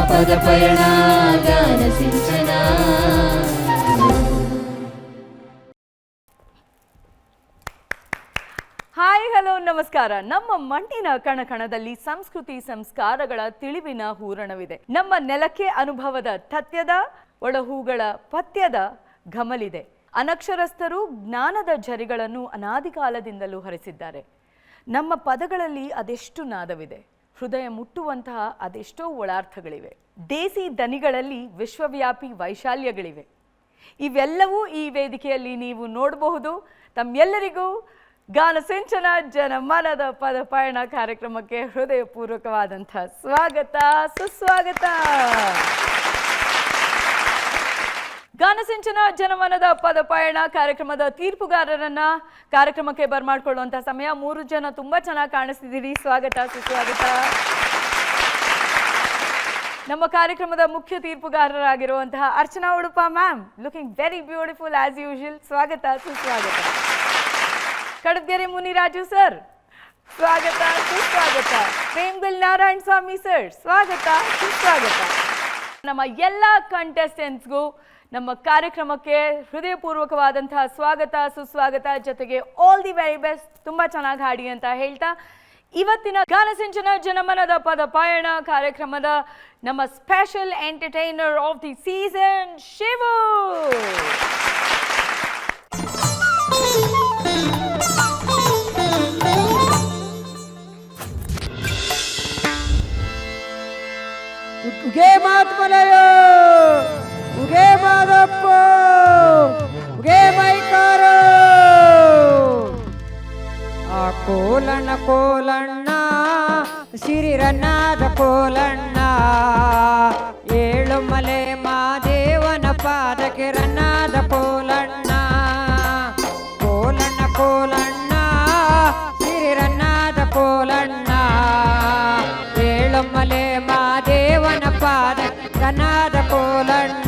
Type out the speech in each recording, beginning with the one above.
ಪದ ಪಯಣ ಗಾನ ಸಿಂಚನ. ಹಾಯ್ ಹಲೋ ನಮಸ್ಕಾರ. ನಮ್ಮ ಮಣ್ಣಿನ ಕಣಕಣದಲ್ಲಿ ಸಂಸ್ಕೃತಿ ಸಂಸ್ಕಾರಗಳ ತಿಳಿವಿನ ಹೂರಣವಿದೆ. ನಮ್ಮ ನೆಲಕ್ಕೆ ಅನುಭವದ ತಥ್ಯದ ಒಳಹೂಗಳ ಪಥ್ಯದ ಘಮಲಿದೆ. ಅನಕ್ಷರಸ್ಥರು ಜ್ಞಾನದ ಝರಿಗಳನ್ನು ಅನಾದಿ ಕಾಲದಿಂದಲೂ ಹರಿಸಿದ್ದಾರೆ. ನಮ್ಮ ಪದಗಳಲ್ಲಿ ಅದೆಷ್ಟು ನಾದವಿದೆ, ಹೃದಯ ಮುಟ್ಟುವಂತಹ ಅದೆಷ್ಟೋ ಒಳಾರ್ಥಗಳಿವೆ. ದೇಸಿ ದನಿಗಳಲ್ಲಿ ವಿಶ್ವವ್ಯಾಪಿ ವೈಶಾಲ್ಯಗಳಿವೆ. ಇವೆಲ್ಲವೂ ಈ ವೇದಿಕೆಯಲ್ಲಿ ನೀವು ನೋಡಬಹುದು. ತಮ್ಮೆಲ್ಲರಿಗೂ ಗಾನ ಸಿಂಚನ ಜನಮನದ ಪದ ಪಯಣ ಕಾರ್ಯಕ್ರಮಕ್ಕೆ ಹೃದಯಪೂರ್ವಕವಾದಂಥ ಸ್ವಾಗತ, ಸುಸ್ವಾಗತ. ಗಾನ ಸಿಂಚನ ಜನಮನದ ಪದ ಪಯಣ ಕಾರ್ಯಕ್ರಮದ ತೀರ್ಪುಗಾರರನ್ನ ಕಾರ್ಯಕ್ರಮಕ್ಕೆ ಬರ್ಮಾಡ್ಕೊಳ್ಳುವಂಥ ಸಮಯ. 3 ಜನ ತುಂಬಾ ಚೆನ್ನಾಗಿ ಕಾಣಿಸ್ತಿದ್ದೀರಿ. ಸ್ವಾಗತ, ಸುಸ್ವಾಗತ. ನಮ್ಮ ಕಾರ್ಯಕ್ರಮದ ಮುಖ್ಯ ತೀರ್ಪುಗಾರರಾಗಿರುವಂತಹ Archana Udupa ma'am, looking very beautiful as usual. ಸ್ವಾಗತ, ಸುಸ್ವಾಗತ. ಕಡದ್ಗೆರೆ ಮುನಿರಾಜು ಸರ್, ಸ್ವಾಗತ, ಸುಸ್ವಾಗತ. ಪ್ರೇಮ್ಗಲ್ ನಾರಾಯಣ ಸ್ವಾಮಿ ಸರ್, ಸ್ವಾಗತ, ಸುಸ್ವಾಗತ. ನಮ್ಮ ಎಲ್ಲ ಕಂಟೆಸ್ಟೆಂಟ್ಸ್ಗೂ ನಮ್ಮ ಕಾರ್ಯಕ್ರಮಕ್ಕೆ ಹೃದಯಪೂರ್ವಕವಾದಂತಹ ಸ್ವಾಗತ, ಸುಸ್ವಾಗತ. ಜೊತೆಗೆ ಆಲ್ ದಿ ವೆರಿ ಬೆಸ್ಟ್, ತುಂಬಾ ಚೆನ್ನಾಗಿ ಹಾಡಿ ಅಂತ ಹೇಳ್ತಾ ಇವತ್ತಿನ ಗಾನ ಸಿಂಚನ ಜನಮನದ ಪದ ಪಯಣ ಕಾರ್ಯಕ್ರಮದ ನಮ್ಮ special entertainer of the season Shivu. ಉಗೆ ಮಾತ್ಮಲಯೋ, ಉಗೆ ಮಾದಪ್ಪ, ಉಗೆ ಮೈಕಾರ. ಆ ಕೋಲಣ್ಣ ಕೋಲಣ್ಣ ಸಿರಿರನ್ನಾದ ಕೋಲಣ್ಣ, ಏಳು ಮಲೆ ಮಾದೇವನ ಪಾದಕ್ಕೆ ರನ್ನಾದ ಕೋಲಣ್ಣ. ಕೋಲಣ್ಣ ಕೋಲಣ್ಣ ಸಿರಿರನ್ನಾದ ಕೋಲಣ್ಣ, ಏಳು ಮಲೆ ಮಾದೇವನ ಪಾದ ರನ್ನಾದ ಕೋಲಣ್ಣ.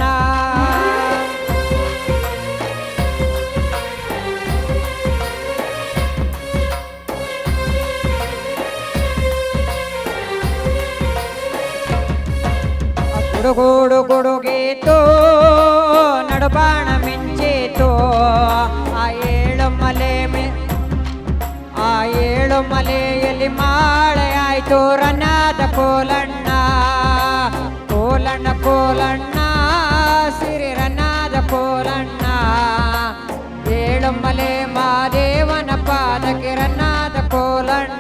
ಗುಡುಗೂಡು ಗುಡುಗೀತೋ ನಡುಬಾಣ ಮಿಂಚೇತೋ, ಆ ಏಳು ಮಲೆಯಲ್ಲಿ ಮಾಳೆ ಆಯ್ತು ರನ್ನಾದ ಕೋಲಣ್ಣ. ಕೋಲಣ್ಣ ಕೋಲಣ್ಣ ಸಿರಿ ರನ್ನಾದ ಕೋಲಣ್ಣ, ಏಳು ಮಲೆ ಮಾದೇವನ ಪಾದಕ್ಕೆ ರನ್ನಾದ ಕೋಲಣ್ಣ.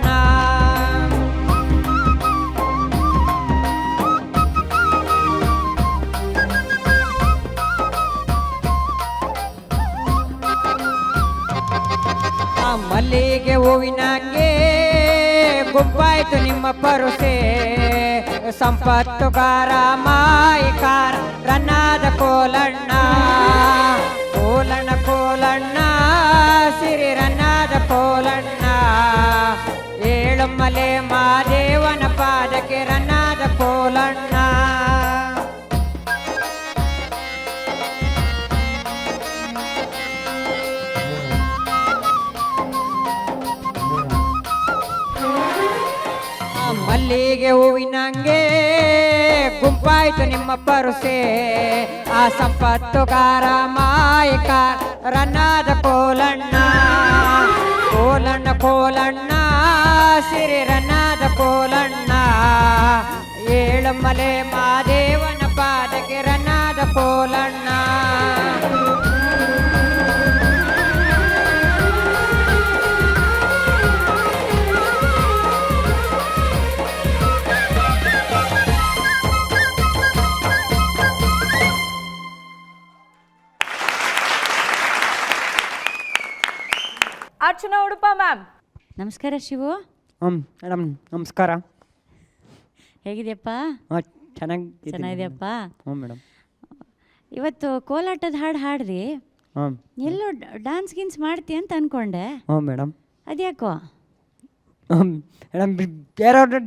ಮಲ್ಲಿಗೆ ಹೂವಿನಂಗೆ ಗುಬ್ಬಾಯ್ತು ನಿಮ್ಮ ಪರುಸೆ, ಸಂಪತ್ತುಗಾರ ಮಾಯಿಕಾರ ರನ್ನಾದ ಕೋಲಣ್ಣ. ಕೋಲಣ್ಣ ಕೋಲಣ್ಣ ಸಿರಿ ರನ್ನಾದ ಕೋಲಣ್ಣ, ಏಳು ಮಲೆ ಮಾದೇವನ ಪಾದಕ್ಕೆ ರನ್ನಾದ ಕೋಲಣ್ಣ. ಮಲ್ಲಿಗೆ ಹೂವಿನಂಗೆ ಗುಂಪಾಯ್ತು ನಿಮ್ಮ ಪರುಸೆ, ಆ ಸಂಪತ್ತುಗಾರ ಮಾಯಿಕಾರ ರನ್ನಾದ ಕೋಲಣ್ಣ. ಕೋಲಣ್ಣ ಕೋಲಣ್ಣ ಸಿರಿ ರನ್ನಾದ ಕೋಲಣ್ಣ, ಏಳು ಮಲೆ ಮಾದೇವನ ಪಾದಕ್ಕೆ ರನ್ನಾದ ಕೋಲಣ್ಣ. ಅರ್ಚನಾ ಉಡುಪ ಮ್ಯಾಮ್, ನಮಸ್ಕಾರ ಶಿವು. ಮೇಡಮ್ ನಮಸ್ಕಾರ. ಹೇಗಿದೆಯಪ್ಪ? ಚೆನ್ನಾಗಿದೆಯಪ್ಪ. ಹ್ಞೂ ಮೇಡಮ್. ಇವತ್ತು ಕೋಲಾಟದ ಹಾಡು ಹಾಡ್ರಿ. ಹಾಂ. ಎಲ್ಲೋ ಡ್ಯಾನ್ಸ್ ಗಿನ್ಸ್ ಮಾಡ್ತೀಯ ಅಂತ ಅನ್ಕೊಂಡೆ. ಹ್ಞೂ ಮೇಡಮ್. ಅದ್ಯಾಕೋ? ಮೇಡಮ್ ಬೇರೆಯವ್ರ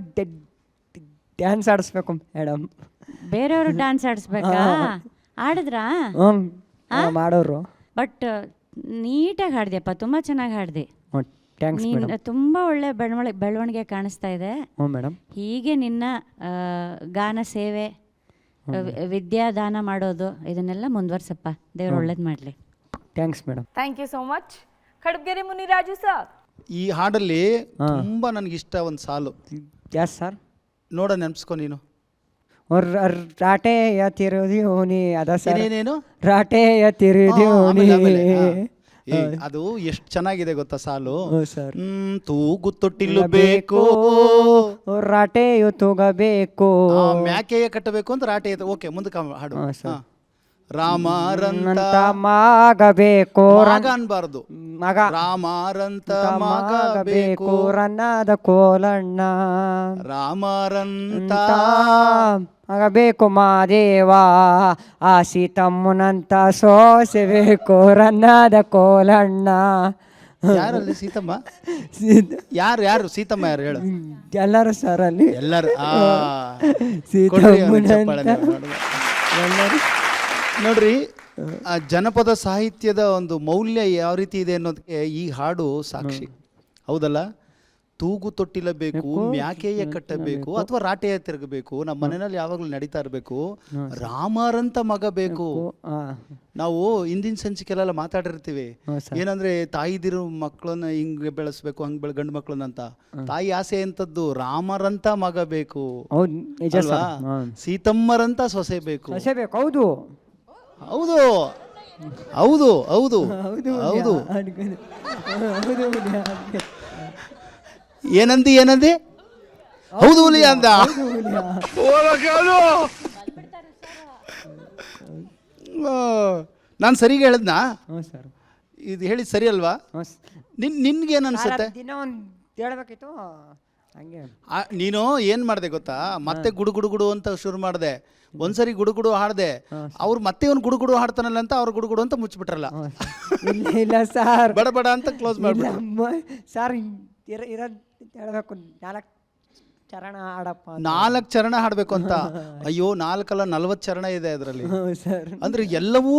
ಡ್ಯಾನ್ಸ್ ಆಡಿಸ್ಬೇಕು ಮೇಡಮ್. ಬೇರೆಯವರು ಡ್ಯಾನ್ಸ್ ಆಡಿಸ್ಬೇಕಾ? ಆಡಿದ್ರಾ? ಮಾಡೋರು. ಬಟ್ ನೀಟಾಗಿ ಹಾಡ್ದೆಯಪ್ಪ, ತುಂಬ ಚೆನ್ನಾಗಿ ಹಾಡ್ದೆ. ಥ್ಯಾಂಕ್ಸ್ ನೀನು ಮೇಡಮ್. ತುಂಬ ಒಳ್ಳೆ ಬೆಳವಣಿಗೆ ಕಾಣಿಸ್ತಾ ಇದೆ. ಹ್ಞೂ ಮೇಡಮ್. ಹೀಗೆ ನಿನ್ನ ಗಾನ ಸೇವೆ ವಿದ್ಯಾದಾನ ಮಾಡೋದು ಇದನ್ನೆಲ್ಲ ಮುಂದುವರ್ಸಪ್ಪ. ದೇವ್ರು ಒಳ್ಳೇದು ಮಾಡಲಿ. Thanks madam. Thank you so much. Kadabagere Muniraju sir. ಈ ಹಾಡಲ್ಲಿ ತುಂಬ ನನಗಿಷ್ಟ ಒಂದು ಸಾಲು. Yes sir? ನೋಡ ನೆನ್ಸ್ಕೊ ನೀನು. ರಾಟೆಯ ತಿರುದಿಯೋನಿ ಅದ ಸರ್. ಏನೇನು ರಾಟೆಯ ತಿರುದಿಯೋನಿ. ಅದು ಎಷ್ಟು ಚೆನ್ನಾಗಿದೆ ಗೊತ್ತಾ ಸಾಲು. ಸರ್. ತೂಗು ತೊಟ್ಟಿಲು ಬೇಕು, ರಾಟೆಯು ತೂಗಬೇಕು, ಮ್ಯಾಕೆಯ ಕಟ್ಟಬೇಕು ಅಂತ ರಾಟೆ. ಓಕೆ, ಮುಂದಕ್ಕೆ ಹಾಡು. ರಾಮರಂತ ಮಗಬೇಕು, ಮಗ ಅನ್ಬಾರ್ದು, ಮಗ ರಾಮರಂತ ಮಗಬೇಕು, ರನ್ನದ ಕೋಲಣ್ಣ ರಾಮರಂತ ಮಗಬೇಕು ಮಾದೇವ, ಆ ಸೀತಮ್ಮನಂತ ಸೋಸೆಬೇಕು, ರನ್ನದ ಕೋಲಣ್ಣ. ಯಾರಲ್ಲಿ ಸೀತಮ್ಮ? ಯಾರು ಸೀತಮ್ಮ ಯಾರು ಹೇಳು? ಎಲ್ಲರೂ ಸರ್ ಅಲ್ಲಿ ಎಲ್ಲರೂ ಎಲ್ಲರೂ ನೋಡ್ರಿ. ಆ ಜನಪದ ಸಾಹಿತ್ಯದ ಒಂದು ಮೌಲ್ಯ ಯಾವ ರೀತಿ ಇದೆ ಅನ್ನೋದಕ್ಕೆ ಈ ಹಾಡು ಸಾಕ್ಷಿ. ಹೌದಲ್ಲ? ತೂಗು ತೊಟ್ಟಿಲ ಬೇಕು, ಮ್ಯಾಕೆಯ ಕಟ್ಟಬೇಕು ಅಥವಾ ರಾಟೆಯ ತಿರುಗಬೇಕು, ನಮ್ಮ ಮನೆಯಲ್ಲಿ ಯಾವಾಗಲೂ ನಡೀತಾ ಇರಬೇಕು. ರಾಮರಂತ ಮಗ ಬೇಕು. ನಾವು ಹಿಂದಿನ ಸಂಚಿಕೆಲ್ಲ ಮಾತಾಡಿರ್ತೀವಿ ಏನಂದ್ರೆ ತಾಯಿದಿರು ಮಕ್ಕಳನ್ನ ಹಿಂಗೆ ಬೆಳೆಸ್ಬೇಕು, ಹಂಗೆ ಗಂಡು ಮಕ್ಕಳನ್ನ ಅಂತ. ತಾಯಿ ಆಸೆ ಅಂತದ್ದು ರಾಮರಂತ ಮಗ ಬೇಕು, ಸೀತಮ್ಮರಂತ ಸೊಸೆ ಬೇಕು. ಹೌದು ಹೌದು ಹೌದು ಹೌದು ಹೌದು. ಏನಂದಿ ಏನಂದಿ? ಹೌದು ಹುಲಿ ಅಂದ. ನಾನು ಸರಿಗೆ ಹೇಳದ್ನಾ? ಇದು ಹೇಳಿ ಸರಿ ಅಲ್ವಾ? ನಿನ್ಗೇನು ಅನ್ಸುತ್ತೆ? ಹೇಳ್ಬೇಕಿತ್ತು ಹಂಗೆ. ನೀನು ಏನ್ ಮಾಡಿದೆ ಗೊತ್ತಾ? ಮತ್ತೆ ಗುಡು ಗುಡು ಗುಡು ಅಂತ ಶುರು ಮಾಡಿದೆ. ಒಂದ್ಸರಿ ಗುಡುಗುಡು ಹಾಡ್ದೆ, ಅವ್ರು ಮತ್ತೆ ಅವ್ನು ಗುಡುಗುಡು ಹಾಡ್ತಾನಲ್ಲ ಅಂತ ಅವ್ರು ಗುಡುಗುಡು ಅಂತ ಮುಚ್ಚಿಬಿಟ್ರಲ್ಲ. ಇಲ್ಲ ಸರ್, ಬಡ ಬಡ ಅಂತ ಕ್ಲೋಸ್ ಮಾಡ್ಬಿಟ್ಟ. ಸರ್ ಇರೋದು ಹೇಳ್ಬೇಕು, 4 ಚರಣ ಹಾಡಪ್ಪ. 4 ಚರಣ ಹಾಡ್ಬೇಕು ಅಂತ? ಅಯ್ಯೋ 4 ಅಲ್ಲ 40 ಚರಣ ಇದೆ ಅದರಲ್ಲಿ. ಅಂದ್ರೆ ಎಲ್ಲವೂ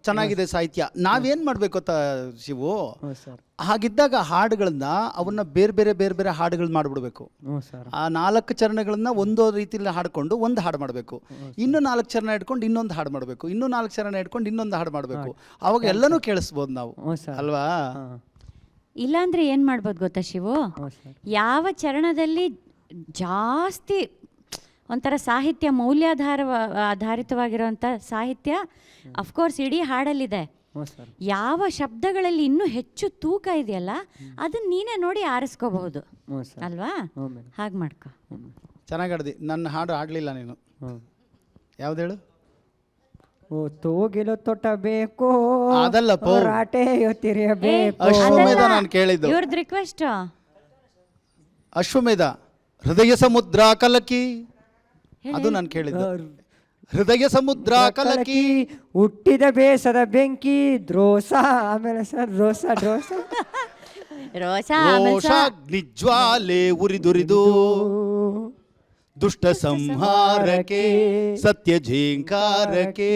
ಚೆನ್ನಾಗಿದೆ ಸಾಹಿತ್ಯ. ನಾವೇನ್ ಮಾಡ್ಬೇಕು ಗೊತ್ತಾ ಶಿವು? ಹಾಗಿದ್ದಾಗ ಹಾಡುಗಳನ್ನ ಅವನ್ನ ಬೇರೆ ಬೇರೆ ಬೇರೆ ಬೇರೆ ಹಾಡುಗಳು ಮಾಡ್ಬಿಡ್ಬೇಕು. ಆ 4 ಚರಣಗಳನ್ನ ಒಂದೋ ರೀತಿಯಲ್ಲಿ ಹಾಡ್ಕೊಂಡು ಒಂದು ಹಾಡು ಮಾಡಬೇಕು, ಇನ್ನೂ 4 ಚರಣ ಇಟ್ಕೊಂಡು ಇನ್ನೊಂದು ಹಾಡು ಮಾಡಬೇಕು, ಇನ್ನೂ 4 ಚರಣ ಇಟ್ಕೊಂಡು ಇನ್ನೊಂದು ಹಾಡು ಮಾಡಬೇಕು. ಅವಾಗ ಎಲ್ಲನೂ ಕೇಳಿಸ್ಬೋದು ನಾವು, ಅಲ್ವಾ? ಇಲ್ಲಾಂದ್ರೆ ಏನು ಮಾಡ್ಬೋದು ಗೊತ್ತಾ ಶಿವು? ಯಾವ ಚರಣದಲ್ಲಿ ಜಾಸ್ತಿ ಒಂಥರ ಸಾಹಿತ್ಯ ಆಧಾರಿತವಾಗಿರುವಂಥ ಸಾಹಿತ್ಯ ಅಫ್ಕೋರ್ಸ್ ಇಡೀ ಹಾಡಲ್ಲಿದೆ. ಯಾವ ಶಬ್ದಗಳಲ್ಲಿ ಇನ್ನೂ ಹೆಚ್ಚು ತೂಕ ಇದೆಯಲ್ಲ ಅದನ್ನ ನೀನೇ ನೋಡಿ ಆರಿಸ್ಕೋಬಹುದು ಅಲ್ವಾ? ಹಾಗೆ ಮಾಡ್ಕೊ. ಚೆನ್ನಾಗಿ ಹಾಡ್ದಿ. ನನ್ನ ಹಾಡು ಹಾಡಲಿಲ್ಲ ನೀನು. ಯಾವ್ದು ಹೇಳು? ತೋಗಿಲು ತೊಟ್ಟಬೇಕು, ಅದಲ್ಲ ರಾಟೆಯು ತಿರಿಯಬೇಕು. ಅಶ್ವಮೇಧ ನಾನು ಕೇಳಿದ್ದು. ಇವ್ರದ್ದು ರಿಕ್ವೆಸ್ಟ್ ಅಶ್ವಮೇಧ. ಹೃದಯ ಸಮುದ್ರ ಕಲಕಿ, ಅದು ನಾನು ಕೇಳಿದ್ದು. ಹೃದಯ ಸಮುದ್ರ ಕಲಕಿ, ಹುಟ್ಟಿದ ಬೇಸದ ಬೆಂಕಿ ದ್ರೋಸ, ಆಮೇಲೆ ಸರ್ ರೋಸ ರೋಸ ರೋಷ ನಿಜ್ವಾಲೆ ಉರಿದುರಿದು ದುಷ್ಟ ಸಂಹಾರಕ್ಕೆ ಸತ್ಯ ಝೇಂಕಾರಕ್ಕೆ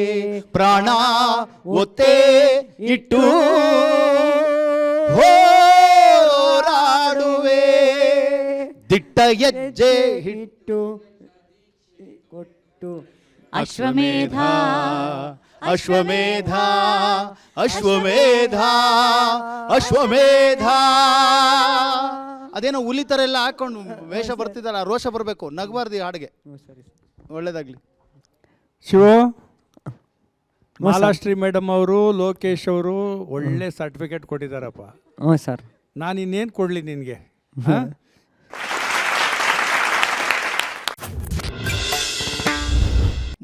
ಪ್ರಾಣ ಒತ್ತೆ ಇಟ್ಟು ಹೋರಾಡುವೆ, ದಿಟ್ಟ ಹೆಜ್ಜೆ ಹಿಟ್ಟು ಕೊಟ್ಟು ಅಶ್ವಮೇಧ ಅಶ್ವಮೇಧ ಅಶ್ವಮೇಧ ಅಶ್ವಮೇಧ. ಅದೇನೋ ಹುಲಿ ಥರ ಎಲ್ಲ ಹಾಕೊಂಡು ವೇಷ ಬರ್ತಿದ್ದಲ್ಲ, ರೋಷ ಬರಬೇಕು, ನಗಬಾರ್ದು ಹಾಡಿಗೆ. ಒಳ್ಳೇದಾಗ್ಲಿ. ಶಿವು, ಮಾಲಾಶ್ರೀ ಮೇಡಮ್ ಅವರು, ಲೋಕೇಶ್ ಅವರು ಒಳ್ಳೆ ಸರ್ಟಿಫಿಕೇಟ್ ಕೊಟ್ಟಿದ್ದಾರಪ್ಪ. ಹ್ಞೂ ಸರ್. ನಾನು ಇನ್ನೇನು ಕೊಡಲಿ ನಿನಗೆ?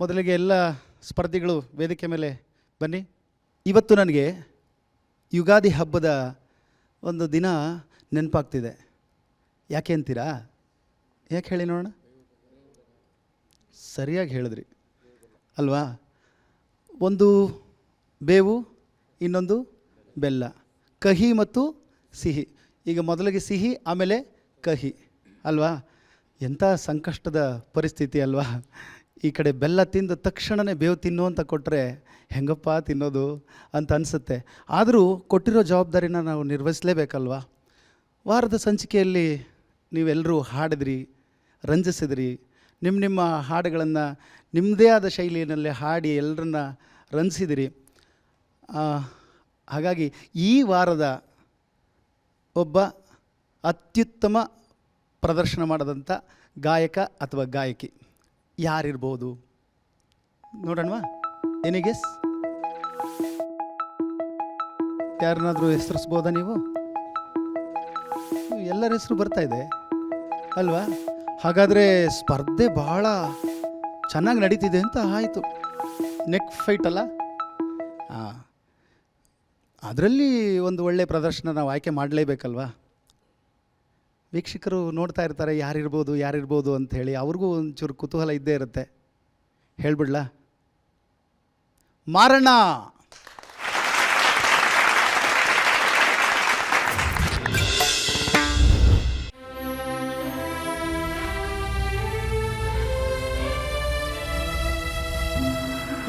ಮೊದಲಿಗೆ ಎಲ್ಲ ಸ್ಪರ್ಧಿಗಳು ವೇದಿಕೆ ಮೇಲೆ ಬನ್ನಿ. ಇವತ್ತು ನನಗೆ ಯುಗಾದಿ ಹಬ್ಬದ ಒಂದು ದಿನ ನೆನಪಾಗ್ತಿದೆ. ಯಾಕೆ ಅಂತೀರಾ? ಯಾಕೆ ಹೇಳಿ ನೋಡೋಣ? ಸರಿಯಾಗಿ ಹೇಳಿದ್ರಿ ಅಲ್ವಾ? ಒಂದು ಬೇವು, ಇನ್ನೊಂದು ಬೆಲ್ಲ, ಕಹಿ ಮತ್ತು ಸಿಹಿ. ಈಗ ಮೊದಲಿಗೆ ಸಿಹಿ, ಆಮೇಲೆ ಕಹಿ ಅಲ್ವಾ? ಎಂಥ ಸಂಕಷ್ಟದ ಪರಿಸ್ಥಿತಿ ಅಲ್ವಾ? ಈ ಕಡೆ ಬೆಲ್ಲ ತಿಂದ ತಕ್ಷಣವೇ ಬೇವು ತಿನ್ನು ಅಂತ ಕೊಟ್ಟರೆ ಹೆಂಗಪ್ಪ ತಿನ್ನೋದು ಅಂತ ಅನಿಸುತ್ತೆ. ಆದರೂ ಕೊಟ್ಟಿರೋ ಜವಾಬ್ದಾರಿನ ನಾವು ನಿರ್ವಹಿಸಲೇಬೇಕಲ್ವಾ? ವಾರದ ಸಂಚಿಕೆಯಲ್ಲಿ ನೀವೆಲ್ಲರೂ ಹಾಡಿದ್ರಿ, ರಂಜಿಸಿದ್ರಿ, ನಿಮ್ಮ ಹಾಡುಗಳನ್ನು ನಿಮ್ಮದೇ ಆದ ಶೈಲಿಯಲ್ಲಿ ಹಾಡಿ ಎಲ್ಲರನ್ನ ರಂಜಿಸಿದಿರಿ. ಹಾಗಾಗಿ ಈ ವಾರದ ಒಬ್ಬ ಅತ್ಯುತ್ತಮ ಪ್ರದರ್ಶನ ಮಾಡಿದಂಥ ಗಾಯಕ ಅಥವಾ ಗಾಯಕಿ ಯಾರಿರ್ಬೋದು ನೋಡೋಣವಾ? ಏನಿಗೆಸ್ ಯಾರನ್ನಾದರೂ ಹೆಸರಿಸ್ಬೋದಾ ನೀವು? ಎಲ್ಲರ ಹೆಸರು ಬರ್ತಾ ಇದೆ ಅಲ್ವಾ? ಹಾಗಾದರೆ ಸ್ಪರ್ಧೆ ಬಹಳ ಚೆನ್ನಾಗಿ ನಡೀತಿದೆ ಅಂತ ಆಯಿತು. ನೆಕ್ ಫೈಟ್ ಅಲ್ಲ? ಹಾಂ, ಅದರಲ್ಲಿ ಒಂದು ಒಳ್ಳೆಯ ಪ್ರದರ್ಶನ ನಾವು ಆಯ್ಕೆ ಮಾಡಲೇಬೇಕಲ್ವಾ? ವೀಕ್ಷಕರು ನೋಡ್ತಾ ಇರ್ತಾರೆ ಯಾರಿರ್ಬೋದು ಅಂತ ಹೇಳಿ, ಅವ್ರಿಗೂ ಒಂಚೂರು ಕುತೂಹಲ ಇದ್ದೇ ಇರುತ್ತೆ. ಹೇಳ್ಬಿಡ್ಲಾ? ಮಾರಣ್ಣ.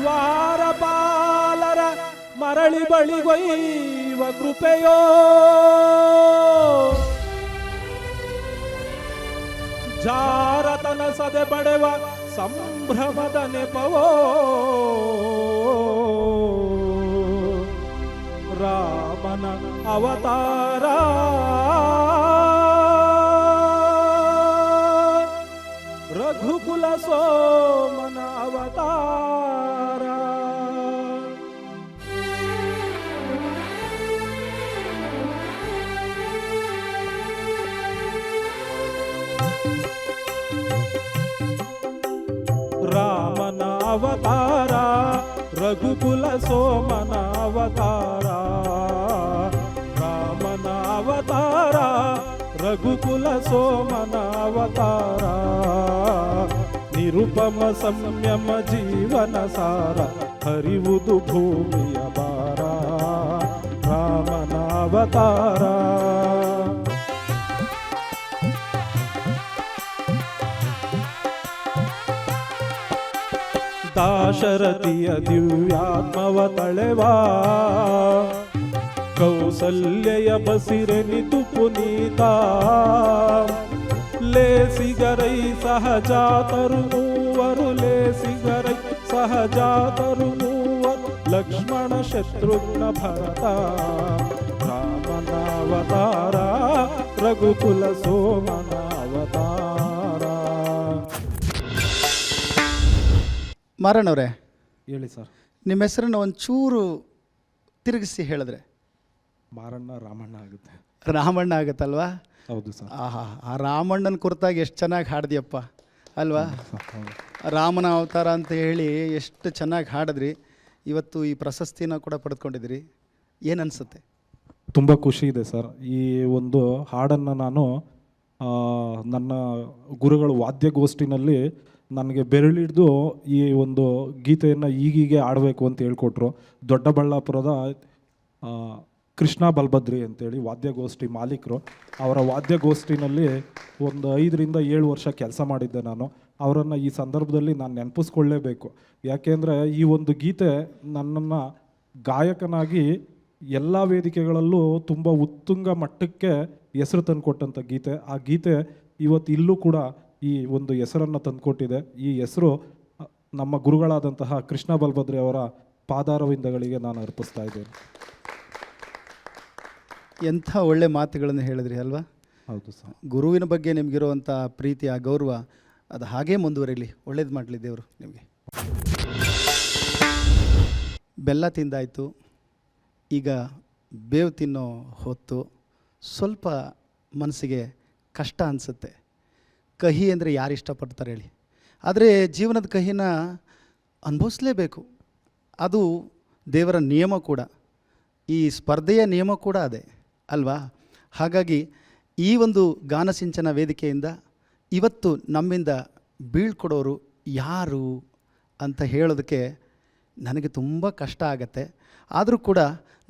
ದ್ವಾರಪಾಲರ ಮರಳಿ ಬಳಿಗೊಯ್ಯುವ ಕೃಪೆಯೋ, ಜಾರತನ ಸದೆ ಬಡೆವ ಸಂಭ್ರಮದ ನೆಪವೋ, ರಾಮನ ಅವತಾರ ರಘುಕುಲ ಸೋಮನ ಅವತಾರ. ರಾಮನ ಅವತಾರ ರಘುಕುಲ ಸೋಮನ ಅವತಾರ, ರಾಮನ ಅವತಾರ ರಘುಕುಲ ಸೋಮನ ಅವತಾರ, ನಿರುಪಮ ಸಂಯಮ ಜೀವನ ಸಾರ ಹರಿವುದು ಭೂಮಿಯ ಭಾರ, ರಾಮನ ಅವತಾರ. ದಾಶರಥಿಯ ದಿವ್ಯಾತ್ಮವ ತಳೆವಾ, ಕೌಸಲ್ಯಯ ಬಸಿರೆನಿತು ಪುನೀತ, ಲೇಸಿಗರೈ ಸಹಜಾತರು ಮೂವರು, ಲೇಸಿಗರೈ ಸಹಜಾತರು ಮೂವರು, ಲಕ್ಷ್ಮಣ ಶತ್ರುಘ್ನ ಭರತ, ರಾಮನ ಅವತಾರ ರಘುಕುಲ ಸೋಮನ ಅವತಾರ. ಮಾರಣ್ಣವ್ರೆ, ಹೇಳಿ ಸರ್. ನಿಮ್ಮ ಹೆಸರನ್ನು ಒಂಚೂರು ತಿರುಗಿಸಿ ಹೇಳಿದ್ರೆ. ಮಾರಣ್ಣ ರಾಮಣ್ಣ ಆಗುತ್ತೆ. ರಾಮಣ್ಣ ಆಗುತ್ತಲ್ವಾ? ಹೌದು ಸರ್. ಆಹಾ, ಆ ರಾಮಣ್ಣನ ಕುರಿತಾಗಿ ಎಷ್ಟು ಚೆನ್ನಾಗಿ ಹಾಡ್ದಿಯಪ್ಪ ಅಲ್ವಾ? ರಾಮನ ಅವತಾರ ಅಂತ ಹೇಳಿ ಎಷ್ಟು ಚೆನ್ನಾಗಿ ಹಾಡಿದ್ರಿ. ಇವತ್ತು ಈ ಪ್ರಶಸ್ತಿನ ಕೂಡ ಪಡೆದುಕೊಂಡಿದ್ದೀರಿ. ಏನನ್ಸುತ್ತೆ? ತುಂಬ ಖುಷಿ ಇದೆ ಸರ್. ಈ ಒಂದು ಹಾಡನ್ನು ನಾನು ನನ್ನ ಗುರುಗಳು ವಾದ್ಯಗೋಷ್ಠಿನಲ್ಲಿ ನನಗೆ ಬೆರಳಿಡ್ದು ಈ ಒಂದು ಗೀತೆಯನ್ನು ಈಗೀಗೆ ಆಡಬೇಕು ಅಂತ ಹೇಳ್ಕೊಟ್ರು. ದೊಡ್ಡಬಳ್ಳಾಪುರದ ಕೃಷ್ಣ ಬಲ್ಭದ್ರಿ ಅಂತೇಳಿ ವಾದ್ಯಗೋಷ್ಠಿ ಮಾಲೀಕರು. ಅವರ ವಾದ್ಯಗೋಷ್ಠಿನಲ್ಲಿ ಒಂದು 5 ರಿಂದ 7 ವರ್ಷ ಕೆಲಸ ಮಾಡಿದ್ದೆ ನಾನು. ಅವರನ್ನು ಈ ಸಂದರ್ಭದಲ್ಲಿ ನಾನು ನೆನಪಿಸ್ಕೊಳ್ಳೇಬೇಕು. ಯಾಕೆಂದರೆ ಈ ಒಂದು ಗೀತೆ ನನ್ನನ್ನು ಗಾಯಕನಾಗಿ ಎಲ್ಲ ವೇದಿಕೆಗಳಲ್ಲೂ ತುಂಬ ಉತ್ತುಂಗ ಮಟ್ಟಕ್ಕೆ ಹೆಸರು ತಂದುಕೊಟ್ಟಂಥ ಗೀತೆ. ಆ ಗೀತೆ ಇವತ್ತು ಇಲ್ಲೂ ಕೂಡ ಈ ಒಂದು ಹೆಸರನ್ನು ತಂದುಕೊಟ್ಟಿದೆ. ಈ ಹೆಸರು ನಮ್ಮ ಗುರುಗಳಾದಂತಹ ಕೃಷ್ಣ ಬಲ್ಭದ್ರಿ ಅವರ ಪಾದಾರವಿಂದಗಳಿಗೆ ನಾನು ಅರ್ಪಿಸ್ತಾ ಇದ್ದೇನೆ. ಎಂಥ ಒಳ್ಳೆ ಮಾತುಗಳನ್ನು ಹೇಳಿದ್ರಿ ಅಲ್ವಾ? ಹೌದು ಸರ್. ಗುರುವಿನ ಬಗ್ಗೆ ನಿಮಗಿರುವಂಥ ಪ್ರೀತಿ, ಆ ಗೌರವ ಅದು ಹಾಗೇ ಮುಂದುವರಿಲಿ. ಒಳ್ಳೇದು ಮಾಡಲಿ ದೇವರು ನಿಮಗೆ. ಬೆಲ್ಲ ತಿಂದಾಯಿತು, ಈಗ ಬೇವು ತಿನ್ನೋ ಹೊತ್ತು ಸ್ವಲ್ಪ ಮನಸ್ಸಿಗೆ ಕಷ್ಟ ಅನಿಸುತ್ತೆ. ಕಹಿ ಅಂದರೆ ಯಾರು ಇಷ್ಟಪಡ್ತಾರೆ ಹೇಳಿ? ಆದರೆ ಜೀವನದ ಕಹಿನ ಅನುಭವಿಸ್ಲೇಬೇಕು. ಅದು ದೇವರ ನಿಯಮ ಕೂಡ, ಈ ಸ್ಪರ್ಧೆಯ ನಿಯಮ ಕೂಡ ಅದೇ ಅಲ್ವಾ? ಹಾಗಾಗಿ ಈ ಒಂದು ಗಾನಸಿಂಚನ ವೇದಿಕೆಯಿಂದ ಇವತ್ತು ನಮ್ಮಿಂದ ಬೀಳ್ಕೊಡೋರು ಯಾರು ಅಂತ ಹೇಳೋದಕ್ಕೆ ನನಗೆ ತುಂಬ ಕಷ್ಟ ಆಗತ್ತೆ. ಆದರೂ ಕೂಡ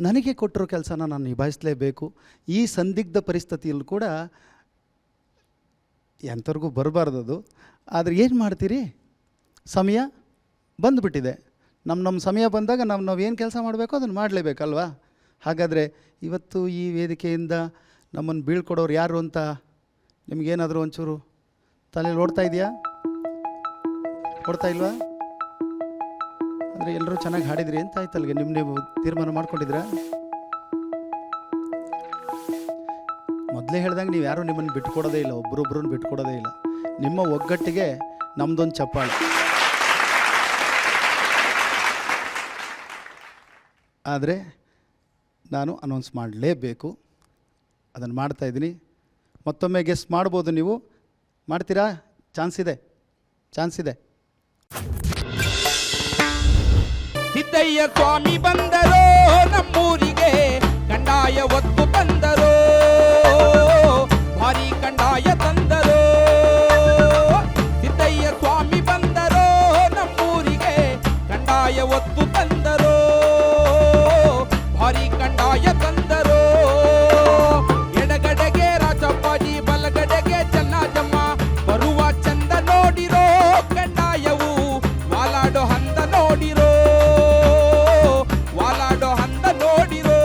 ನನಗೆ ಕೊಟ್ಟಿರೋ ಕೆಲಸನ ನಾನು ನಿಭಾಯಿಸಲೇಬೇಕು. ಈ ಸಂದಿಗ್ಧ ಪರಿಸ್ಥಿತಿಯಲ್ಲೂ ಕೂಡ ಎಂಥವ್ರಿಗೂ ಬರಬಾರ್ದದು. ಆದರೆ ಏನು ಮಾಡ್ತೀರಿ? ಸಮಯ ಬಂದುಬಿಟ್ಟಿದೆ. ನಮ್ಮ ಸಮಯ ಬಂದಾಗ ನಾವು ಏನು ಕೆಲಸ ಮಾಡಬೇಕೋ ಅದನ್ನು ಮಾಡಲೇಬೇಕಲ್ವಾ? ಹಾಗಾದರೆ ಇವತ್ತು ಈ ವೇದಿಕೆಯಿಂದ ನಮ್ಮನ್ನು ಬೀಳ್ಕೊಡೋರು ಯಾರು ಅಂತ ನಿಮಗೇನಾದರೂ ಒಂಚೂರು ತಲೆಯಲ್ಲಿ ಓಡ್ತಾ ಇದೆಯಾ? ಕೊಡ್ತಾ ಇಲ್ವಾ? ಅಂದರೆ ಎಲ್ಲರೂ ಚೆನ್ನಾಗಿ ಹಾಡಿದ್ರಿ ಅಂತ ಆಯ್ತು ಅಲ್ಲಿಗೆ. ನೀವು ತೀರ್ಮಾನ ಮಾಡ್ಕೊಂಡಿದ್ದೀರಾ? ಮೊದಲೇ ಹೇಳ್ದಂಗೆ ನೀವು ಯಾರೂ ನಿಮ್ಮನ್ನು ಬಿಟ್ಕೊಡೋದೇ ಇಲ್ಲ, ಒಬ್ಬರೊಬ್ಬರನ್ನು ಬಿಟ್ಕೊಡೋದೇ ಇಲ್ಲ. ನಿಮ್ಮ ಒಗ್ಗಟ್ಟಿಗೆ ನಮ್ಮದೊಂದು ಚಪ್ಪಾಳೆ. ಆದರೆ ನಾನು ಅನೌನ್ಸ್ ಮಾಡಲೇಬೇಕು, ಅದನ್ನು ಮಾಡ್ತಾಯಿದ್ದೀನಿ. ಮತ್ತೊಮ್ಮೆ ಗೆಸ್ ಮಾಡ್ಬೋದು, ನೀವು ಮಾಡ್ತೀರಾ? ಚಾನ್ಸ್ ಇದೆ. ಸಿದ್ದಯ್ಯ ಸ್ವಾಮಿ ಬಂದರೋ ನಮ್ಮೂರಿಗೆ, ಕಂದಾಯ ಒತ್ತು ತಂದರೋ, ಭಾರಿ ಕಂದಾಯ ತಂದರೋ. ಸಿದ್ದಯ್ಯ ಸ್ವಾಮಿ ಬಂದರೋ ನಮ್ಮೂರಿಗೆ, ಕಂದಾಯ ಒತ್ತು ತಂದರೋ, ಭಾರಿ ಕಂದಾಯ ತಂದರೋ. ಎಡಗಡೆಗೆ ರಾಜಪ್ಪಾಜಿ, ಬಲಗಡೆಗೆ ಚೆನ್ನಜಮ್ಮ, ಬರುವ ಚಂದ ನೋಡಿರೋ, ಕಂದಾಯವು ವಾಲಾಡೋ ಹಂದ ನೋಡಿರೋ, ವಾಲಾಡೋ ಹಂದ ನೋಡಿರೋ.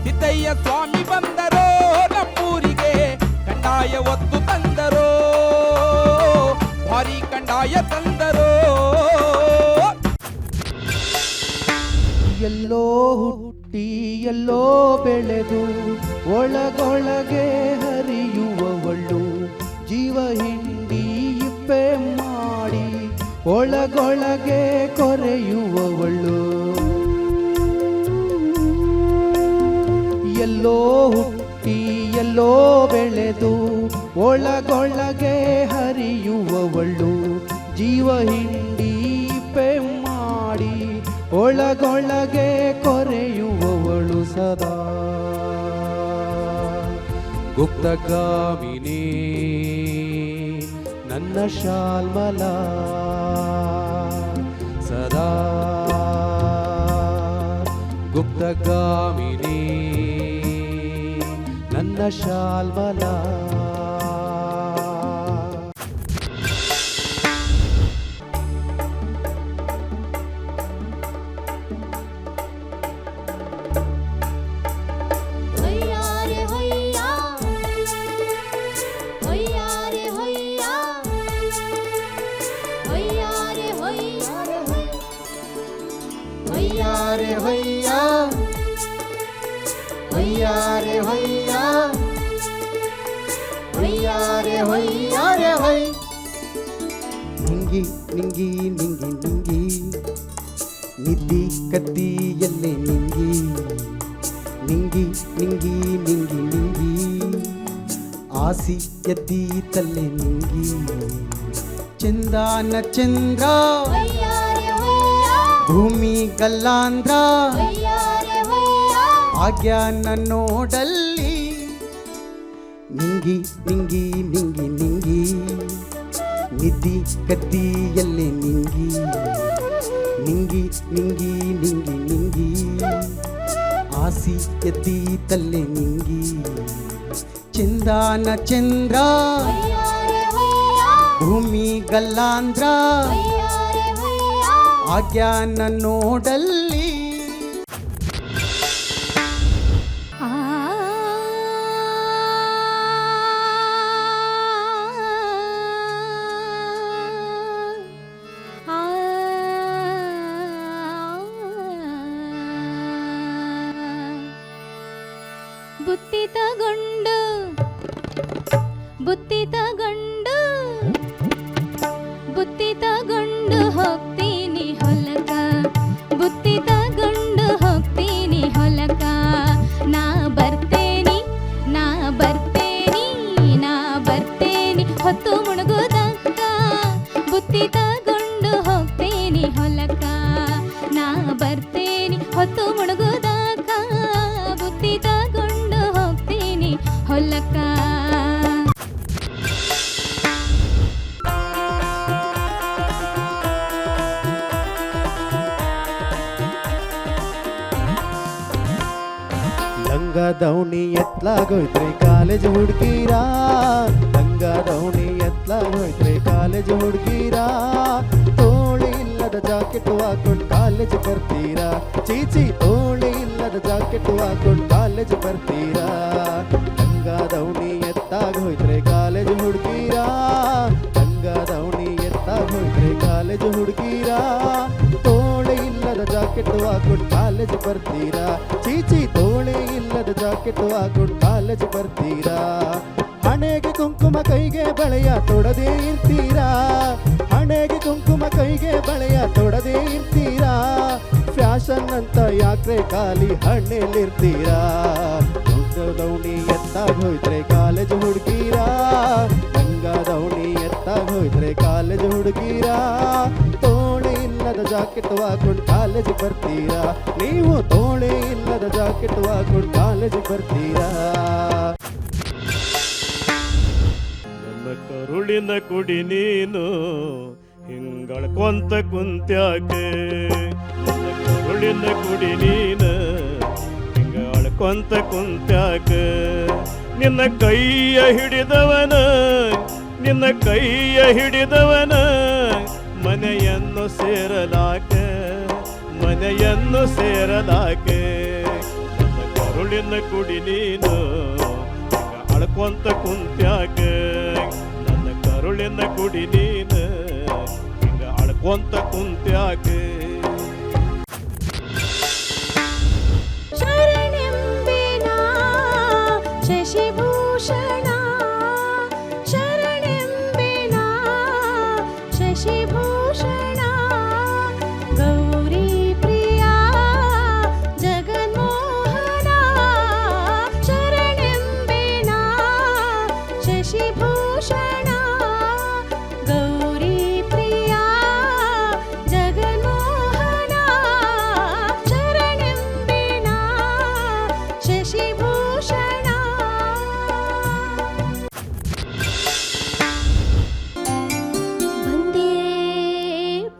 ಸಿದ್ದಯ್ಯ ಸ್ವಾಮಿ ಬಂದರೋ ನಮ್ಮೂರಿಗೆ, ಕಂದಾಯ ಒತ್ತು ತಂದರೋ, ಭಾರಿ ಕಂದಾಯ ತಂದರೋ. ಎಲ್ಲೋ ಹುಟ್ಟಿ ಎಲ್ಲೋ ಬೆಳೆದು ಒಳಗೊಳಗೆ ಹರಿಯುವವಳು, ಜೀವ ಹಿಂಡಿ ಇಪ್ಪೆ ಮಾಡಿ ಒಳಗೊಳಗೆ ಕೊರೆಯುವವಳು. ಎಲ್ಲೋ ಹುಟ್ಟಿ ಎಲ್ಲೋ ಬೆಳೆದು ಒಳಗೊಳಗೆ ಹರಿಯುವವಳು, ಜೀವ ಹಿಂಡಿ ಇಪ್ಪೆ ಮಾಡಿ ಒಳಗೊಳಗೆ ಕೊರೆಯುವವಳು ಸದಾ. ಗುಪ್ತಗಾಮಿನಿ ನನ್ನ ಶಾಲ್ಮಲ, ಸದಾ ಗುಪ್ತಗಾಮಿನಿ ನನ್ನ ಶಾಲ್ಮಲ. ನಿಂಗಿ ನಿಂಗಿ ನಿಂಗಿ ನಿಂಗಿ ನಿದ್ದಿ ಕತ್ತಿಯಲ್ಲೇ ನಿಂಗಿ, ನಿಂಗಿ ನಿಂಗಿ ನಿಂಗಿ ನಿಂಗಿ ಆಸಿ ಎದ್ದಿ ತಲ್ಲೆ ನಿಂಗಿ. ಚಂದಾನ ಚಂದ್ರ ಭೂಮಿ ಗಲ್ಲಾಂಧ್ರ, ಆಜ್ಞಾನ ನೋಡಲ್ಲಿ ನಿಂಗಿ ನಿಂಗಿ ನಿಂಗಿ ನಿಂಗಿ ನಿದ್ದಿ ಕತ್ತಿಯಲ್ಲೇ ನಿಂಗಿ, ನಿಂಗಿ ನಿಂಗಿ ನಿಂಗಿ ನಿಂಗಿ ಆಸಿ ಎದ್ದಿ ತಲ್ಲೆ ನಿಂಗಿ. ಚಂದಾನ ಚಂದ್ರ ಭೂಮಿ ಗಲ್ಲಾಂಧ್ರ, ಆಜ್ಞಾನ ನೋಡಲ್ಲಿ. ಬುತ್ತಿ ತಗೊಂಡು ಹೋಗ್ತೀನಿ ಹೊಲಕ, ಬುತ್ತಿ ತಗೊಂಡು ಹೋಗ್ತೀನಿ ಹೊಲಕ. ನಾ ಬರ್ತೇನಿ ನಾ ಬರ್ತೇನಿ ನಾ ಬರ್ತೇನಿ ಹೊತ್ತು ಮುಳುಗುದಕ್ಕ, ಬುತ್ತಿ ತಗೊಂಡು ಹೋಗ್ತೀನಿ ಹೊಲಕ. ನಾ ಬರ್ತೇನಿ ಹೊತ್ತು ಮುಳುಗುದಕ್ಕ, ಬುತ್ತಿ ತಗೊಂಡು ಹೋಗ್ತೀನಿ ಹೊಲಕ. ಲಂಗ ದೌಣಿ ಎತ್ಲಾಗೋಯ್ತ್ರಿ ಕಾಲೇಜ್ ಹುಡುಗೀರಾ, ಲಂಗ ದೌಣಿ ಎತ್ಲಾಗೋಯ್ತ್ರಿ ಕಾಲೇಜ್ ಹುಡುಗೀರಾ. ತೋಳಿ ಇಲ್ಲದ ಜಾಕೆಟ್ ಹಾಕೊಂಡು ಕಾಲೇಜ್ ಬರ್ತೀರಾ, ಚೀಚಿ ತೋಳಿ ಇಲ್ಲದ ಜಾಕೆಟ್ ಹಾಕೊಂಡು ಕಾಲೇಜ್ ಬರ್ತೀರಾ. ಲಂಗ ದೌಣಿ ಎತ್ತಾಗೋಯ್ತ್ರಿ ಕಾಲೇಜ್ ಹುಡುಗೀರಾ, ಲಂಗ ದೌಣಿ ಎತ್ತಾಗ ಜಾಕೆಟ್ ಹಾಕೊಂಡು ಕಾಲೇಜ್ ಬರ್ತೀರಾ ಚೀಚಿ ತೋಳೆ ಇಲ್ಲದ ಜಾಕೆಟ್ ಹಾಕೊಂಡು ಕಾಲೇಜ್ ಬರ್ತೀರಾ ಹಣೆಗೆ ಕುಂಕುಮ ಕೈಗೆ ಬಳೆಯ ತೊಡದೇ ಇರ್ತೀರಾ ಹಣೆಗೆ ಕುಂಕುಮ ಕೈಗೆ ಬಳೆಯ ತೊಡದೇ ಇರ್ತೀರಾ ಫ್ಯಾಷನ್ ಅಂತ ಯಾಕ್ರೆ ಖಾಲಿ ಹಣ್ಣೆಲ್ಲಿರ್ತೀರಾ ದೊಡ್ಡ ದೌಣಿ ಎತ್ತಾಗ ಹೋಯ್ತ್ರೆ ಕಾಲೇಜ್ ಹುಡುಗೀರಾ ಗಂಗ ದೌಣಿ ಎತ್ತಾಗ ಹೋಯ್ತ್ರೆ ಕಾಲೇಜ್ ಹುಡುಗೀರಾ ತೋಳೆ ಇಲ್ಲದ ಜಾಕೆಟ್ ಹಾಕೊಂಡು ಕಾಲೇಜ್ ಬರ್ತೀರಾ ನೀವು ತೋಳೆ ಇಲ್ಲದ ಜಾಕೆಟ್ ಹಾಕೊಂಡು ಕಾಲೇಜ್ ಬರ್ತೀರಾ ನನ್ನ ಕರುಳಿನ ಕುಡಿ ನೀನು ಹಿಂಗಳ್ಕೊಂತ ಕುಂತ್ಯಾಕೆ ನನ್ನ ಕರುಳಿನ ಕುಡಿ ನೀನು ಹಿಂಗಳ್ಕೊಂತ ಕುಂತ್ಯಾಕೆ ನಿನ್ನ ಕೈಯ ಹಿಡಿದವನ ನಿನ್ನ ಕೈಯ ಹಿಡಿದವನ ಮನೆಯನ್ನು ಸೇರಲಾಕೆ ಮನೆಯನ್ನು ಸೇರಲಾಕೆ ನನ್ನ ಕರುಳಿನ ಕುಡಿ ನೀನು ಅಳ್ಕೊಂತ ಕುಂತ್ಯಾಕೆ ನನ್ನ ಕರುಳಿನ ಕುಡಿ ನೀನು ಹಿಂಗ ಅಳ್ಕೊಂತ ಕುಂತ್ಯಾಕೆ ಶರಣೆಂಬೆನ ಶಶಿಭೂಷಣ ಶರಣೆಂಬೆನ ಶಶಿಭೂಷಣ ಗೌರಿ ಪ್ರಿಯ ಜಗನ್ಮೋಹನ ಶರಣೆಂಬೆನ ಶಶಿಭೂಷಣ ಗೌರಿ ಪ್ರಿಯ ಜಗನ್ಮೋಹನ ಶರಣೆಂಬೆನ ಶಶಿಭೂಷಣ ಬಂದೇ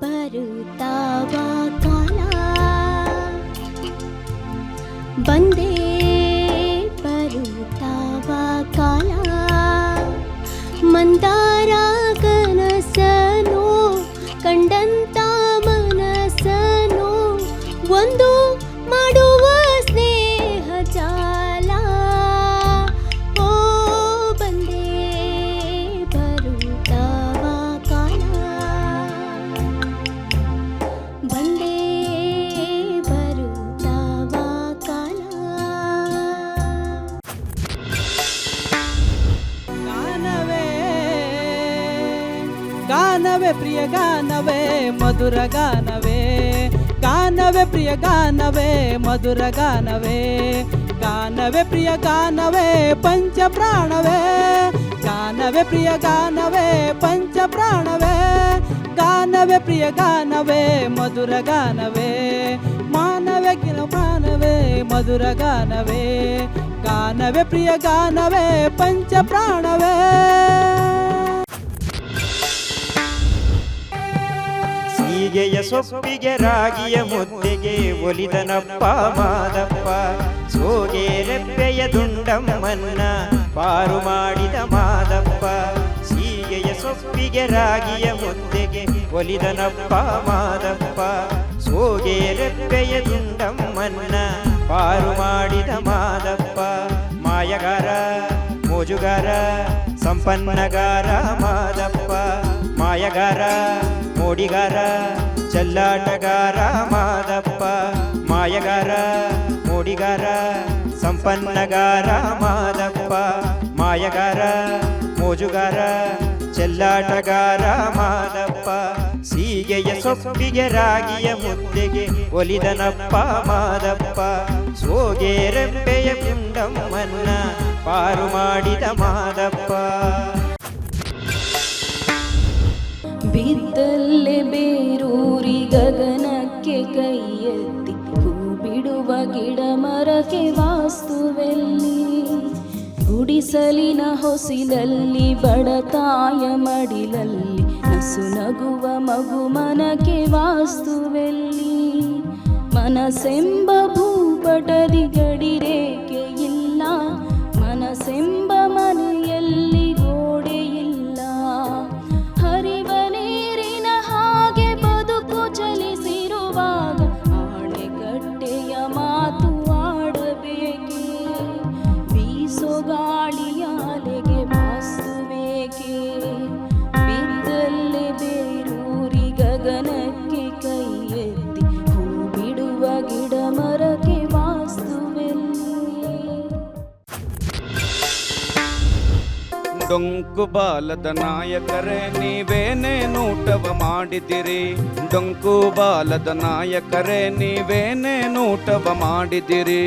ಬರುತ್ತಾವ ಕಾಲ ಬಂದೇ ಬರುತ್ತಾವ ಕಾಲ ಮಂದಾರ ಕನಸನು ಕಂಡಂತ ಮನಸ್ಸನು ಒಂದು ಮಾಡುವ ಸ್ನೇಹ ಜಾಲ ಓ ಬಂದೇ ಬರುತ್ತಾವ ಕಾಲ ಬಂದೇ ಬರುತ್ತಾವ ಕಾಲ ಗಾನವೇ ಗಾನವೇ ಪ್ರಿಯ ಗಾನವೇ ಮಧುರ ಗಾನವೇ ಗಾನವೇ ಪ್ರಿಯ ಗಾನವೇ ಮಧುರ ಗಾನವೇ ಗಾನವೇ ಪ್ರಿಯ ಗಾನವೇ ಪಂಚ ಪ್ರಾಣವೇ ಗಾನವೇ ಪ್ರಿಯ ಗಾನವೇ ಪಂಚ ಪ್ರಾಣವೇ ಗಾನವೇ ಪ್ರಿಯ ಗಾನವೇ ಮಧುರ ಗಾನವೇ ಮಾನವೇ ಕಿಲ ಮಾನವೇ ಮಧುರ ಗಾನವೇ ಗಾನವೇ ಪ್ರಿಯ ಗಾನವೇ ಪಂಚ ಪ್ರಾಣವೇ ಸೀಗೆಯ ಸೊಪ್ಪಿಗೆ ರಾಗಿಯ ಮುದ್ದೆಗೆ ಒಲಿದನಪ್ಪ ಮಾದಪ್ಪ ಸೋಗೆ ರೆಪ್ಪೆಯ ದುಂಡಮ್ಮನ್ನ ಪಾರು ಮಾಡಿದ ಮಾದಪ್ಪ ಸೀಗೆಯ ಸೊಪ್ಪಿಗೆ ರಾಗಿಯ ಮುದ್ದೆಗೆ ಒಲಿದನಪ್ಪ ಮಾದಪ್ಪ ಸೋಗೆ ರೆಪ್ಪೆಯ ದುಂಡಮ್ಮನ್ನ ಪಾರು ಮಾಡಿದ ಮಾದಪ್ಪ ಮಾಯಗಾರ ಮೋಜುಗಾರ ಸಂಪನ್ನಗಾರ ಮಾದಪ್ಪ ಮಾಯಗಾರ ಮೋಡಿಗಾರ ಚೆಲ್ಲಾಟಗಾರ ಮಾದಪ್ಪ ಮಾಯಗಾರ ಮೋಡಿಗಾರ ಸಂಪನ್ನಗಾರ ಮಾದಪ್ಪ ಮಾಯಗಾರ ಮೋಜುಗಾರ ಚೆಲ್ಲಾಟಗಾರ ಮಾದಪ್ಪ ಸೀಗೆಯ ಸೊಪ್ಪಿಗೆ ರಾಗಿಯ ಮುದ್ದೆಗೆ ಒಲಿದನಪ್ಪ ಮಾದಪ್ಪ ಸೋಗೆ ರೆಪ್ಪೆಯ ಪುಂಡಮ್ಮನ್ನ ಪಾರು ಮಾಡಿದ ಮಾದಪ್ಪ ಬಿದ್ದಲ್ಲೇ ಬೇರೂರಿ ಗಗನಕ್ಕೆ ಕೈ ಎತ್ತಿ ಹೂ ಬಿಡುವ ಗಿಡ ಮರಕ್ಕೆ ವಾಸ್ತುವೆಲ್ಲಿ ಗುಡಿಸಲಿನ ಹೊಸಿಲಲ್ಲಿ ಬಡತಾಯ ಮಡಿಲಲ್ಲಿ ನಸು ನಗುವ ಮಗು ಮನಕ್ಕೆ ವಾಸ್ತುವೆಲ್ಲಿ ಮನಸ್ಸೆಂಬ ಭೂಪಟದಿ ಗಡಿರೇಖೆ ಇಲ್ಲ ಮನಸ್ಸೆಂಬ ಮನೆಯಲ್ಲಿ ಗೋಡೆ ಇಲ್ಲ ಹರಿವ ನೀರಿನ ಹಾಗೆ ಬದುಕು ಚಲಿಸಿರುವಾಗ ಆಣೆಕಟ್ಟೆಯ ಮಾತು ಆಡಬೇಕೆ ಬೀಸೋ ಗಾಳಿಯ ಅಲೆಗೆ ಬಾಸುಬೇಕೆ ಬಿದ್ದಲ್ಲೇ ಬೇರೂರಿ ಗಗನಕ್ಕೆ ಕೈ ಎತ್ತಿ ಹೂ ಬಿಡುವ ಡೊಂಕು ಬಾಲದ ನಾಯಕರೇ ನೀವೇನೇನೂಟವ ಮಾಡಿದಿರಿ, ಡೊಂಕು ಬಾಲದ ನಾಯಕರೇ ನೀವೇನೇನೂಟವ ಮಾಡಿದಿರಿ.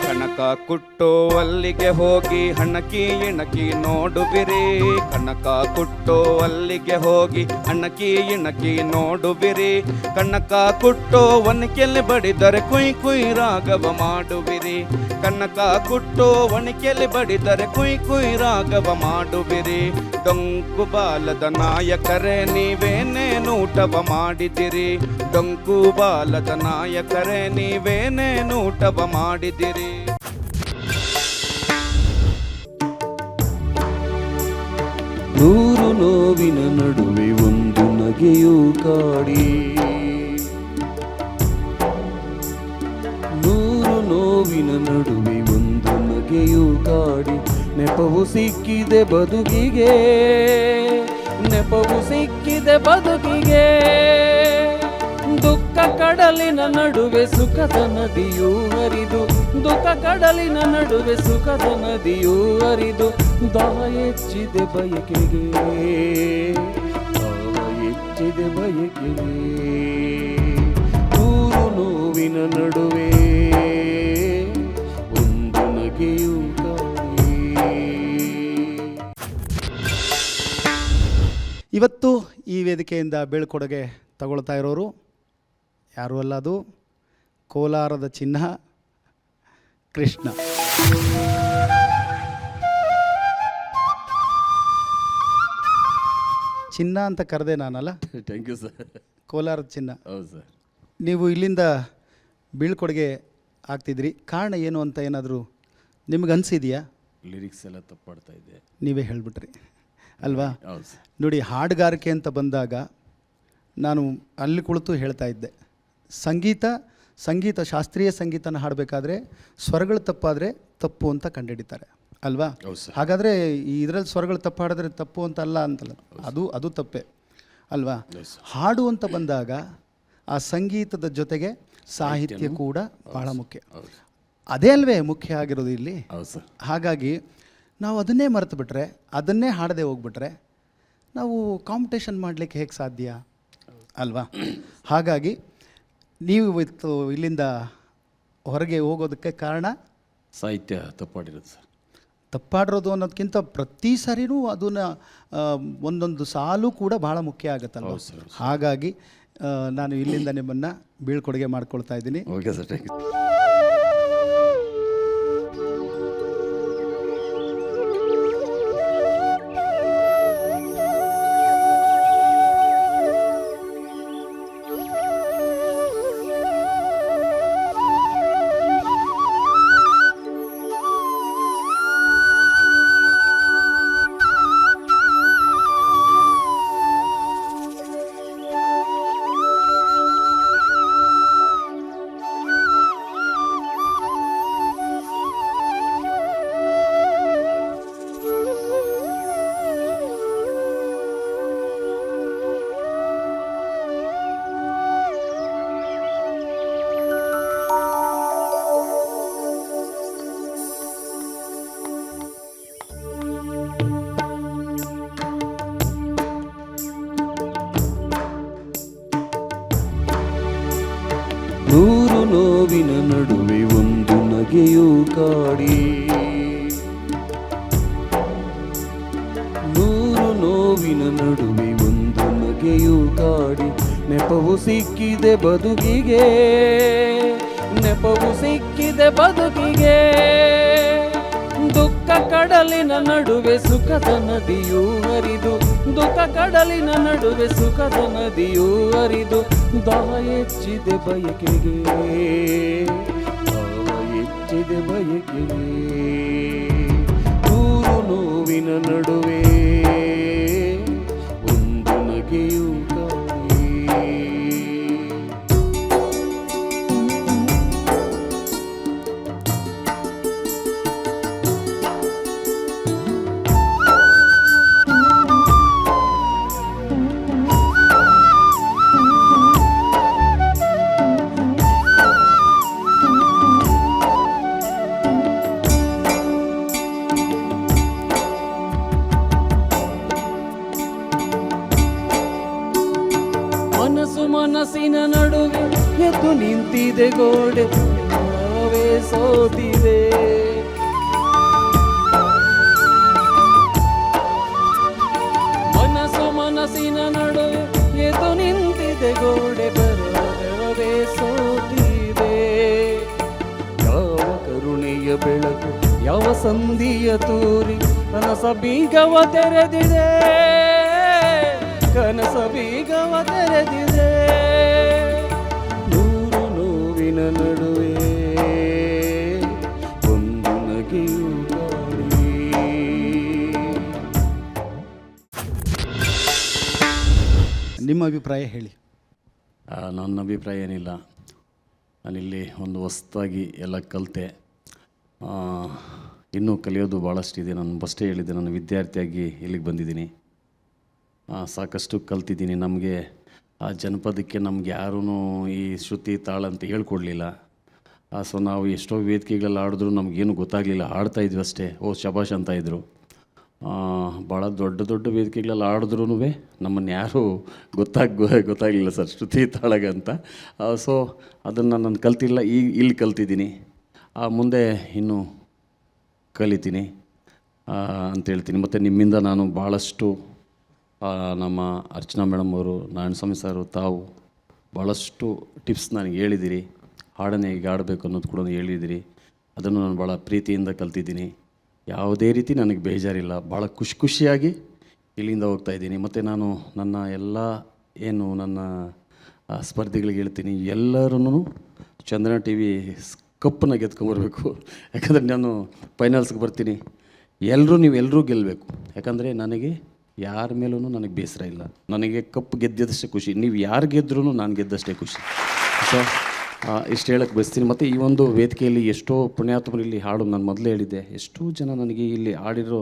ಕನಕ ಕುಟ್ಟೋ ಅಲ್ಲಿಗೆ ಹೋಗಿ ಹಣಕಿ ಇಣಕಿ ನೋಡುವಿರಿ, ಕನಕ ಕುಟ್ಟೋ ಅಲ್ಲಿಗೆ ಹೋಗಿ ಹಣಕಿ ಇಣಕಿ ನೋಡುವಿರಿ. ಕನಕ ಕುಟ್ಟೋ ಒನಕೆಯಲ್ಲಿ ಬಡಿದರೆ ಕುಯ್ ಕುಯ್ ರಾಗವ ಮಾಡುವಿರಿ, ಕನಕ ಕುಟ್ಟೋ ಒನಕೆಯಲ್ಲಿ ಬಡಿದರೆ ಕುಯ್ ಕುಯ್ ರಾಗವ ಮಾಡುವಿರಿ. ಡೊಂಕು ಬಾಲದ ನಾಯಕರೇ ನೀವೇನೇನೂಟವ ಮಾಡಿದಿರಿ, ಡೊಂಕು ಬಾಲದ ನಾಯಕರೇ ನೀವೇನೇನೂಟವ ಮಾಡಿದಿರಿ. ನೂರು ನೋವಿನ ನಡುವೆ ಒಂದು ನಗೆಯೂ ಕಾಡಿ, ನೂರು ನೋವಿನ ನಡುವೆ ಒಂದು ನಗೆಯೂ ಕಾಡಿ. ನೆಪವು ಸಿಕ್ಕಿದೆ ಬದುಕಿಗೆ, ನೆಪವು ಸಿಕ್ಕಿದೆ ಬದುಕಿಗೆ. ದುಃಖ ಕಡಲಿನ ನಡುವೆ ಸುಖದ ನದಿಯೂ ಹರಿದು, ದುಃಖ ಕಡಲಿನ ನಡುವೆ ಸುಖದ ನದಿಯೂ ಹರಿದು. ದಾಹ ಹೆಚ್ಚಿದೆ ಬಯಕೆಗೆ, ದಾಹ ಹೆಚ್ಚಿದೆ ಬಯಕೆಗೆ. ನೂರು ನೋವಿನ ನಡುವೆ ಒಂದು ನಗೆಯೂ ಕಾಣೆ. ಇವತ್ತು ಈ ವೇದಿಕೆಯಿಂದ ಬೀಳ್ಕೊಡುಗೆ ತಗೊಳ್ತಾ ಇರೋರು ಯಾರೂ ಅಲ್ಲ, ಅದು ಕೋಲಾರದ ಚಿನ್ನ ಕೃಷ್ಣ. ಚಿನ್ನ ಅಂತ ಕರೆದೆ ನಾನಲ್ಲ. Thank you sir. ಕೋಲಾರದ ಚಿನ್ನ. ಹೌದು ಸರ್. ನೀವು ಇಲ್ಲಿಂದ ಬೀಳ್ಕೊಡುಗೆ ಆಗ್ತಿದ್ರಿ, ಕಾರಣ ಏನು ಅಂತ ಏನಾದರೂ ನಿಮ್ಗೆ ಅನಿಸಿದೆಯಾ? ಲಿರಿಕ್ಸ್ ಎಲ್ಲ ತಪ್ಪಾಡ್ತಾ ಇದೆ. ನೀವೇ ಹೇಳಿಬಿಟ್ರಿ ಅಲ್ವಾ? ಹೌದು ಸರ್. ನೋಡಿ, ಹಾಡುಗಾರಿಕೆ ಅಂತ ಬಂದಾಗ ನಾನು ಅಲ್ಲಿ ಕುಳಿತು ಹೇಳ್ತಾ ಇದ್ದೆ, ಸಂಗೀತ ಶಾಸ್ತ್ರೀಯ ಸಂಗೀತನ ಹಾಡಬೇಕಾದ್ರೆ ಸ್ವರಗಳು ತಪ್ಪಾದರೆ ತಪ್ಪು ಅಂತ ಕಂಡುಹಿಡಿತಾರೆ ಅಲ್ವಾ? ಹಾಗಾದರೆ ಇದರಲ್ಲಿ ಸ್ವರಗಳು ತಪ್ಪು ಹಾಡಿದ್ರೆ ತಪ್ಪು ಅಂತ ಅಲ್ಲ ಅಂತಲ್ಲ, ಅದು ತಪ್ಪೆ ಅಲ್ವಾ? ಹಾಡು ಅಂತ ಬಂದಾಗ ಆ ಸಂಗೀತದ ಜೊತೆಗೆ ಸಾಹಿತ್ಯ ಕೂಡ ಬಹಳ ಮುಖ್ಯ. ಅದೇ ಅಲ್ವೇ ಮುಖ್ಯ ಆಗಿರೋದು ಇಲ್ಲಿ. ಹಾಗಾಗಿ ನಾವು ಅದನ್ನೇ ಮರೆತು ಬಿಟ್ರೆ, ಅದನ್ನೇ ಹಾಡದೆ ಹೋಗ್ಬಿಟ್ರೆ ನಾವು ಕಾಂಪಿಟೇಷನ್ ಮಾಡಲಿಕ್ಕೆ ಹೇಗೆ ಸಾಧ್ಯ ಅಲ್ವಾ? ಹಾಗಾಗಿ ನೀವು ಇವತ್ತು ಇಲ್ಲಿಂದ ಹೊರಗೆ ಹೋಗೋದಕ್ಕೆ ಕಾರಣ ಸಾಹಿತ್ಯ ತಪ್ಪಾಡಿರೋದು ಸರ್. ತಪ್ಪಾಡಿರೋದು ಅನ್ನೋದಕ್ಕಿಂತ ಪ್ರತಿ ಸಾರಿನೂ ಅದನ್ನು ಒಂದೊಂದು ಸಾಲು ಕೂಡ ಭಾಳ ಮುಖ್ಯ ಆಗುತ್ತಲ್ವ? ಹಾಗಾಗಿ ನಾನು ಇಲ್ಲಿಂದ ನಿಮ್ಮನ್ನು ಬೀಳ್ಕೊಡುಗೆ ಮಾಡ್ಕೊಳ್ತಾ ಇದ್ದೀನಿ. Okay sir, thank you. ನೂರು ನೋವಿನ ನಡುವೆ ಒಂದು ನಗೆಯೂ ಕಾಡಿ, ನೂರು ನೋವಿನ ನಡುವೆ ಒಂದು ನಗೆಯೂ ಕಾಡಿ. ನೆಪವು ಸಿಕ್ಕಿದೆ ಬದುಕಿಗೆ, ನೆಪವು ಸಿಕ್ಕಿದೆ ಬದುಕಿಗೆ. ದುಃಖ ಕಡಲಿನ ನಡುವೆ ಸುಖದ ನದಿಯೂ ಹರಿದು, ದುಃಖ ಕಡಲಿನ ನಡುವೆ ಸುಖದ ನದಿಯೂ ಹರಿದು. ದಾಹ ಹೆಚ್ಚಿದೆ ಬಯಕೆಗೆ, ದಾಹ ಹೆಚ್ಚಿದೆ ಬಯಕೆಗೆ. ನೂರು ನೋವಿನ ನಡುವೆ ಒಂದು ನಗೆಯೂ ಕಾಣೆ. ನಡುವೆ ಎದ್ದು ನಿಂತಿದೆ ಗೋಡೆ ನಾವೇ ಸೋತಿದೆ. ಮನಸ್ಸಿನ ನಡುವೆ ಎದ್ದು ನಿಂತಿದೆ ಗೋಡೆ ಬರವೇ ಸೋತಿದೆ. ಯಾವ ಕರುಣೆಯ ಬೆಳಕು ಯಾವ ಸಂಧಿಯ ತೂರಿ ಕನಸ ಬೀಗವ ತೆರೆದಿದೆ, ಕನಸ ಬೀಗವ ತೆರೆದಿದೆ. ನೂರು ನೋವಿನ ನಡುವೆ ಒಂದು ನಗೆಯು ಗಾಳಿ. ನಿಮ್ಮ ಅಭಿಪ್ರಾಯ ಹೇಳಿ. ನನ್ನ ಅಭಿಪ್ರಾಯ ಏನಿಲ್ಲ, ನಾನಿಲ್ಲಿ ಒಂದು ಹೊಸ್ದಾಗಿ ಎಲ್ಲ ಕಲಿತೆ. ಇನ್ನೂ ಕಲಿಯೋದು ಭಾಳಷ್ಟಿದೆ. ನಾನು ಫಸ್ಟೇ ಹೇಳಿದ್ದೆ, ನಾನು ವಿದ್ಯಾರ್ಥಿಯಾಗಿ ಇಲ್ಲಿಗೆ ಬಂದಿದ್ದೀನಿ. ಸಾಕಷ್ಟು ಕಲ್ತಿದ್ದೀನಿ. ನಮಗೆ ಆ ಜನಪದಕ್ಕೆ ನಮ್ಗೆ ಯಾರೂ ಈ ಶ್ರುತಿ ತಾಳ ಅಂತ ಹೇಳ್ಕೊಡ್ಲಿಲ್ಲ. ಸೊ ನಾವು ಎಷ್ಟೋ ವೇದಿಕೆಗಳಲ್ಲಿ ಆಡಿದ್ರು ನಮಗೇನು ಗೊತ್ತಾಗಲಿಲ್ಲ, ಆಡ್ತಾಯಿದ್ವಿ ಅಷ್ಟೇ. ಓ ಶಬಾಷ್ ಅಂತ ಇದ್ದರು. ಭಾಳ ದೊಡ್ಡ ದೊಡ್ಡ ವೇದಿಕೆಗಳಲ್ಲಿ ಆಡಿದ್ರೂ ನಮ್ಮನ್ನು ಯಾರೂ ಗೊತ್ತಾಗಲಿಲ್ಲ ಸರ್ ಶ್ರುತಿ ತಾಳಗೆ ಅಂತ. ಸೊ ಅದನ್ನು ನಾನು ಕಲ್ತಿಲ್ಲ, ಈಗ ಇಲ್ಲಿ ಕಲ್ತಿದ್ದೀನಿ. ಮುಂದೆ ಇನ್ನೂ ಕಲಿತೀನಿ ಅಂತ ಹೇಳ್ತೀನಿ. ಮತ್ತು ನಿಮ್ಮಿಂದ ನಾನು ಭಾಳಷ್ಟು ನಮ್ಮ ಅರ್ಚನಾ ಮೇಡಮ್ ಅವರು, ನಾರಾಯಣಸ್ವಾಮಿ ಸಾರು, ತಾವು ಭಾಳಷ್ಟು ಟಿಪ್ಸ್ ನನಗೆ ಹೇಳಿದ್ದೀರಿ. ಹಾಡನ್ನು ಹೇಗೆ ಆಡಬೇಕು ಅನ್ನೋದು ಕೂಡ ಹೇಳಿದ್ದೀರಿ. ಅದನ್ನು ನಾನು ಭಾಳ ಪ್ರೀತಿಯಿಂದ ಕಲ್ತಿದ್ದೀನಿ. ಯಾವುದೇ ರೀತಿ ನನಗೆ ಬೇಜಾರಿಲ್ಲ. ಭಾಳ ಖುಷಿಯಾಗಿ ಇಲ್ಲಿಂದ ಹೋಗ್ತಾಯಿದ್ದೀನಿ. ಮತ್ತು ನಾನು ನನ್ನ ಎಲ್ಲ ನನ್ನ ಸ್ಪರ್ಧಿಗಳಿಗೆ ಹೇಳ್ತೀನಿ, ಎಲ್ಲರೂ ಚಂದನ ಟಿ ವಿ ಕಪ್ಪನ್ನು ಗೆದ್ಕೊಂಬರ್ಬೇಕು. ಯಾಕಂದರೆ ನಾನು ಫೈನಲ್ಸ್ಗೆ ಬರ್ತೀನಿ. ನೀವೆಲ್ಲರೂ ಗೆಲ್ಲಬೇಕು. ಯಾಕಂದರೆ ನನಗೆ ಯಾರ ಮೇಲೂ ನನಗೆ ಬೇಸರ ಇಲ್ಲ. ನನಗೆ ಕಪ್ಪು ಗೆದ್ದಿದ್ದಷ್ಟೇ ಖುಷಿ. ನೀವು ಯಾರು ಗೆದ್ರೂ ನಾನು ಗೆದ್ದಷ್ಟೇ ಖುಷಿ. ಸೊ ಇಷ್ಟು ಹೇಳಕ್ಕೆ ಬಯಸ್ತೀನಿ. ಮತ್ತು ಈ ಒಂದು ವೇದಿಕೆಯಲ್ಲಿ ಎಷ್ಟೋ ಪುಣ್ಯಾತ್ಮರು ಇಲ್ಲಿ ಹಾಡು, ನಾನು ಮೊದಲೇ ಹೇಳಿದ್ದೆ, ಎಷ್ಟೋ ಜನ ನನಗೆ ಇಲ್ಲಿ ಆಡಿರೋ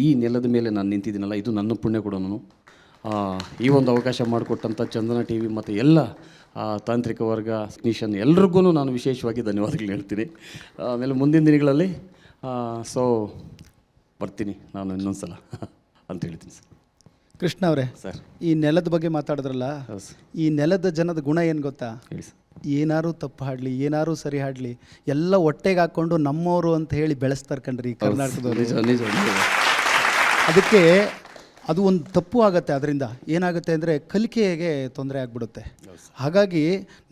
ಈ ನೆಲದ ಮೇಲೆ ನಾನು ನಿಂತಿದ್ದೀನಲ್ಲ, ಇದು ನನ್ನ ಪುಣ್ಯ ಕೂಡ. ಈ ಒಂದು ಅವಕಾಶ ಮಾಡಿಕೊಟ್ಟಂಥ ಚಂದನ ಟಿ ವಿ ಮತ್ತು ಎಲ್ಲ ತಾಂತ್ರಿಕ ವರ್ಗ, ಟೆಕ್ನಿಷಿಯನ್ ಎಲ್ರಿಗೂ ನಾನು ವಿಶೇಷವಾಗಿ ಧನ್ಯವಾದಗಳು ಹೇಳ್ತೀನಿ. ಆಮೇಲೆ ಮುಂದಿನ ದಿನಗಳಲ್ಲಿ ಸೊ ಬರ್ತೀನಿ ನಾನು ಇನ್ನೊಂದು ಸಲ ಅಂತ ಹೇಳ್ತೀನಿ ಸರ್. ಕೃಷ್ಣ ಅವರೇ ಸರ್, ಈ ನೆಲದ ಬಗ್ಗೆ ಮಾತಾಡಿದ್ರಲ್ಲ, ಈ ನೆಲದ ಜನದ ಗುಣ ಏನು ಗೊತ್ತಾ? ಹೇಳಿ ಸರ್. ಏನಾರು ತಪ್ಪು ಹಾಡಲಿ, ಏನಾರು ಸರಿ ಹಾಡಲಿ, ಎಲ್ಲ ಹೊಟ್ಟೆಗೆ ಹಾಕ್ಕೊಂಡು ನಮ್ಮವರು ಅಂತ ಹೇಳಿ ಬೆಳೆಸ್ತಾರೆ ಕಣ್ರಿ ಕರ್ನಾಟಕದವರು. ನಿಜ. ಅದಕ್ಕೆ ಅದು ಒಂದು ತಪ್ಪು ಆಗುತ್ತೆ. ಅದರಿಂದ ಏನಾಗುತ್ತೆ ಅಂದರೆ ಕಲಿಕೆಗೆ ತೊಂದರೆ ಆಗಿಬಿಡುತ್ತೆ. ಹಾಗಾಗಿ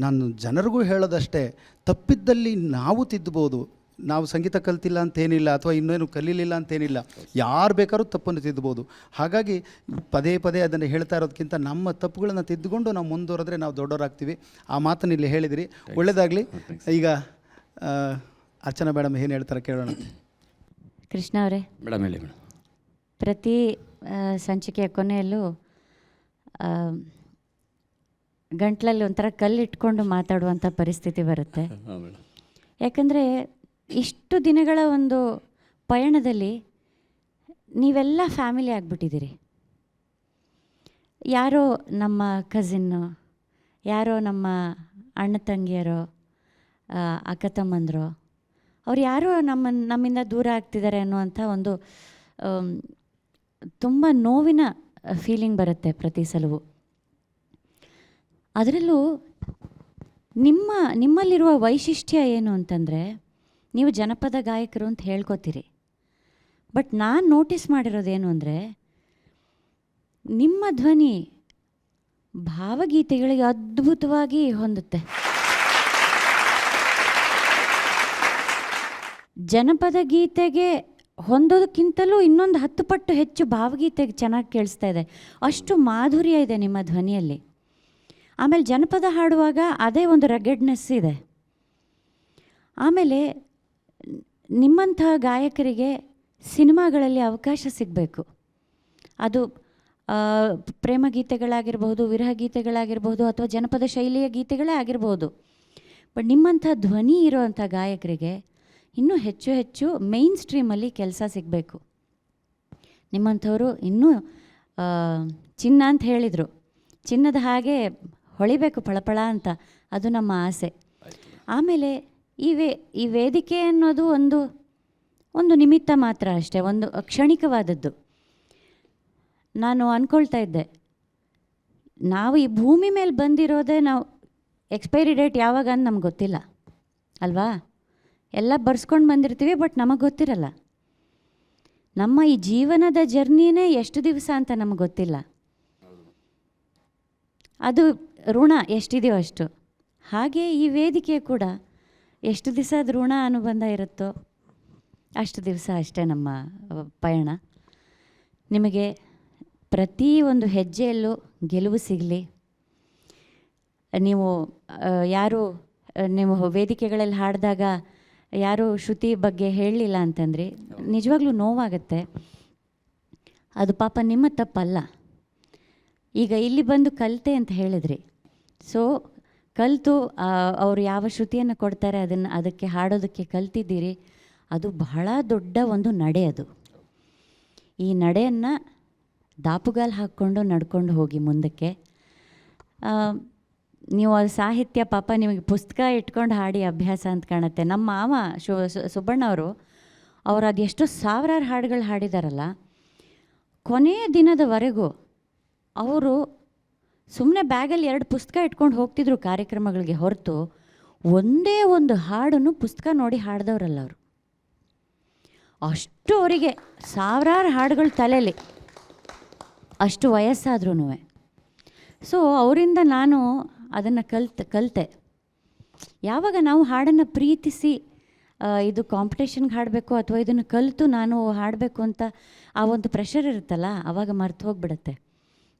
ನಾನು ಜನರಿಗೂ ಹೇಳೋದಷ್ಟೇ, ತಪ್ಪಿದ್ದಲ್ಲಿ ನಾವು ತಿದ್ದಬೋದು. ನಾವು ಸಂಗೀತ ಕಲ್ತಿಲ್ಲ ಅಂತೇನಿಲ್ಲ, ಅಥವಾ ಇನ್ನೇನು ಕಲೀಲಿಲ್ಲ ಅಂತೇನಿಲ್ಲ. ಯಾರು ಬೇಕಾದ್ರೂ ತಪ್ಪನ್ನು ತಿದ್ದಬೋದು. ಹಾಗಾಗಿ ಪದೇ ಪದೇ ಅದನ್ನು ಹೇಳ್ತಾ ಇರೋದಕ್ಕಿಂತ ನಮ್ಮ ತಪ್ಪುಗಳನ್ನು ತಿದ್ದುಕೊಂಡು ನಾವು ಮುಂದುವರೆದ್ರೆ ನಾವು ದೊಡ್ಡವರಾಗ್ತೀವಿ. ಆ ಮಾತನ್ನು ಇಲ್ಲಿ ಹೇಳಿದಿರಿ, ಒಳ್ಳೆಯದಾಗಲಿ. ಈಗ ಅರ್ಚನಾ ಮೇಡಮ್ ಏನು ಹೇಳ್ತಾರೆ ಕೇಳೋಣ. ಕೃಷ್ಣ ಅವರೇ, ಮೇಡಮ್ ಹೇಳಿ ಮೇಡಮ್. ಪ್ರತಿ ಸಂಚಿಕೆಯ ಕೊನೆಯಲ್ಲೂ ಗಂಟ್ಲಲ್ಲಿ ಒಂಥರ ಕಲ್ಲಿಟ್ಕೊಂಡು ಮಾತಾಡುವಂಥ ಪರಿಸ್ಥಿತಿ ಬರುತ್ತೆ. ಯಾಕಂದರೆ ಇಷ್ಟು ದಿನಗಳ ಒಂದು ಪಯಣದಲ್ಲಿ ನೀವೆಲ್ಲ ಫ್ಯಾಮಿಲಿ ಆಗಿಬಿಟ್ಟಿದ್ದೀರಿ. ಯಾರೋ ನಮ್ಮ ಕಸಿನ್ನು, ಯಾರೋ ನಮ್ಮ ಅಣ್ಣ ತಂಗಿಯರೋ, ಅಕ್ಕ ತಮ್ಮಂದಿರೋ, ಅವ್ರು ಯಾರೋ ನಮ್ಮಿಂದ ದೂರ ಆಗ್ತಿದ್ದಾರೆ ಅನ್ನುವಂಥ ಒಂದು ತುಂಬ ನೋವಿನ ಫೀಲಿಂಗ್ ಬರುತ್ತೆ ಪ್ರತಿ ಸಲವೂ. ಅದರಲ್ಲೂ ನಿಮ್ಮಲ್ಲಿರುವ ವೈಶಿಷ್ಟ್ಯ ಏನು ಅಂತಂದರೆ, ನೀವು ಜನಪದ ಗಾಯಕರು ಅಂತ ಹೇಳ್ಕೊತೀರಿ. ಬಟ್ ನಾನು ನೋಟಿಸ್ ಮಾಡಿರೋದೇನು ಅಂದರೆ, ನಿಮ್ಮ ಧ್ವನಿ ಭಾವಗೀತೆಗಳಿಗೆ ಅದ್ಭುತವಾಗಿ ಹೊಂದುತ್ತೆ. ಜನಪದ ಗೀತೆಗೆ ಹೊಂದೋದಕ್ಕಿಂತಲೂ ಇನ್ನೊಂದು 10 ಪಟ್ಟು ಹೆಚ್ಚು ಭಾವಗೀತೆಗೆ ಚೆನ್ನಾಗಿ ಕೇಳಿಸ್ತಾ ಇದೆ. ಅಷ್ಟು ಮಾಧುರ್ಯ ಇದೆ ನಿಮ್ಮ ಧ್ವನಿಯಲ್ಲಿ. ಆಮೇಲೆ ಜನಪದ ಹಾಡುವಾಗ ಅದೇ ಒಂದು ರಗೆಡ್ನೆಸ್ ಇದೆ. ಆಮೇಲೆ ನಿಮ್ಮಂಥ ಗಾಯಕರಿಗೆ ಸಿನಿಮಾಗಳಲ್ಲಿ ಅವಕಾಶ ಸಿಗಬೇಕು. ಅದು ಪ್ರೇಮ ಗೀತೆಗಳಾಗಿರ್ಬೋದು, ವಿರಹ ಗೀತೆಗಳಾಗಿರ್ಬೋದು, ಅಥವಾ ಜನಪದ ಶೈಲಿಯ ಗೀತೆಗಳೇ ಆಗಿರ್ಬೋದು. ಬಟ್ ನಿಮ್ಮಂಥ ಧ್ವನಿ ಇರೋವಂಥ ಗಾಯಕರಿಗೆ ಇನ್ನೂ ಹೆಚ್ಚು ಹೆಚ್ಚು ಮೇನ್ ಸ್ಟ್ರೀಮಲ್ಲಿ ಕೆಲಸ ಸಿಗಬೇಕು. ನಿಮ್ಮಂಥವರು ಇನ್ನೂ ಚಿನ್ನ ಅಂತ ಹೇಳಿದರು, ಚಿನ್ನದ ಹಾಗೆ ಹೊಳಿಬೇಕು ಫಳಫಳ ಅಂತ. ಅದು ನಮ್ಮ ಆಸೆ. ಆಮೇಲೆ ಈ ವೇದಿಕೆ ಅನ್ನೋದು ಒಂದು ನಿಮಿತ್ತ ಮಾತ್ರ ಅಷ್ಟೇ, ಒಂದು ಕ್ಷಣಿಕವಾದದ್ದು. ನಾನು ಅಂದ್ಕೊಳ್ತಾ ಇದ್ದೆ, ನಾವು ಈ ಭೂಮಿ ಮೇಲೆ ಬಂದಿರೋದೇ ನಾವು ಎಕ್ಸ್ಪೈರಿ ಡೇಟ್ ಯಾವಾಗ ಅಂತ ನಮ್ಗೆ ಗೊತ್ತಿಲ್ಲ ಅಲ್ವಾ? ಎಲ್ಲ ಬರ್ಸ್ಕೊಂಡು ಬಂದಿರ್ತೀವಿ, ಬಟ್ ನಮಗೆ ಗೊತ್ತಿರಲ್ಲ. ನಮ್ಮ ಈ ಜೀವನದ ಜರ್ನಿನೇ ಎಷ್ಟು ದಿವಸ ಅಂತ ನಮಗೆ ಗೊತ್ತಿಲ್ಲ. ಅದು ಋಣ ಎಷ್ಟಿದೆಯೋ ಅಷ್ಟು. ಹಾಗೆ ಈ ವೇದಿಕೆ ಕೂಡ ಎಷ್ಟು ದಿವಸ ಅದು ಋಣ ಅನುಬಂಧ ಇರುತ್ತೋ ಅಷ್ಟು ದಿವಸ ಅಷ್ಟೇ ನಮ್ಮ ಪಯಣ. ನಿಮಗೆ ಪ್ರತಿ ಒಂದು ಹೆಜ್ಜೆಯಲ್ಲೂ ಗೆಲುವು ಸಿಗಲಿ. ನೀವು ಯಾರು ನೀವು ವೇದಿಕೆಗಳಲ್ಲಿ ಹಾಡಿದಾಗ ಯಾರು ಶ್ರುತಿ ಬಗ್ಗೆ ಹೇಳಲಿಲ್ಲ ಅಂತಂದರೆ ನಿಜವಾಗ್ಲೂ ನೋವಾಗುತ್ತೆ. ಅದು ಪಾಪ ನಿಮ್ಮ ತಪ್ಪಲ್ಲ. ಈಗ ಇಲ್ಲಿ ಬಂದು ಕಲಿತೆ ಅಂತ ಹೇಳಿದ್ರಿ. ಸೊ ಕಲಿತು ಅವರು ಯಾವ ಶ್ರುತಿಯನ್ನು ಕೊಡ್ತಾರೆ ಅದಕ್ಕೆ ಹಾಡೋದಕ್ಕೆ ಕಲ್ತಿದ್ದೀರಿ. ಅದು ಬಹಳ ದೊಡ್ಡ ಒಂದು ನಡೆ. ಅದು ಈ ನಡೆಯನ್ನು ದಾಪುಗಾಲು ಹಾಕ್ಕೊಂಡು ನಡ್ಕೊಂಡು ಹೋಗಿ ಮುಂದಕ್ಕೆ. ನೀವು ಅದು ಸಾಹಿತ್ಯ ಪಾಪ ನಿಮಗೆ ಪುಸ್ತಕ ಇಟ್ಕೊಂಡು ಹಾಡಿ ಅಭ್ಯಾಸ ಅಂತ ಕಾಣುತ್ತೆ. ನಮ್ಮ ಮಾವ ಸುಬ್ಬಣ್ಣ ಅವರು ಅದೆಷ್ಟೋ ಸಾವಿರಾರು ಹಾಡುಗಳು ಹಾಡಿದಾರಲ್ಲ, ಕೊನೆಯ ದಿನದವರೆಗೂ ಅವರು ಸುಮ್ಮನೆ ಬ್ಯಾಗಲ್ಲಿ 2 ಪುಸ್ತಕ ಇಟ್ಕೊಂಡು ಹೋಗ್ತಿದ್ರು ಕಾರ್ಯಕ್ರಮಗಳಿಗೆ ಹೊರತು ಒಂದೇ ಒಂದು ಹಾಡನ್ನು ಪುಸ್ತಕ ನೋಡಿ ಹಾಡ್ದವ್ರಲ್ಲ ಅವರು. ಅಷ್ಟು ಅವರಿಗೆ ಸಾವಿರಾರು ಹಾಡುಗಳು ತಲೆಯಲ್ಲಿ, ಅಷ್ಟು ವಯಸ್ಸಾದ್ರೂ. ಸೊ ಅವರಿಂದ ನಾನು ಅದನ್ನು ಕಲಿತೆ. ಯಾವಾಗ ನಾವು ಹಾಡನ್ನು ಪ್ರೀತಿಸಿ ಇದು ಕಾಂಪಿಟೇಷನ್ಗೆ ಹಾಡಬೇಕು ಅಥವಾ ಇದನ್ನು ಕಲಿತು ನಾನು ಹಾಡಬೇಕು ಅಂತ ಆ ಒಂದು ಪ್ರೆಷರ್ ಇರುತ್ತಲ್ಲ, ಆವಾಗ ಮರ್ತು ಹೋಗ್ಬಿಡುತ್ತೆ.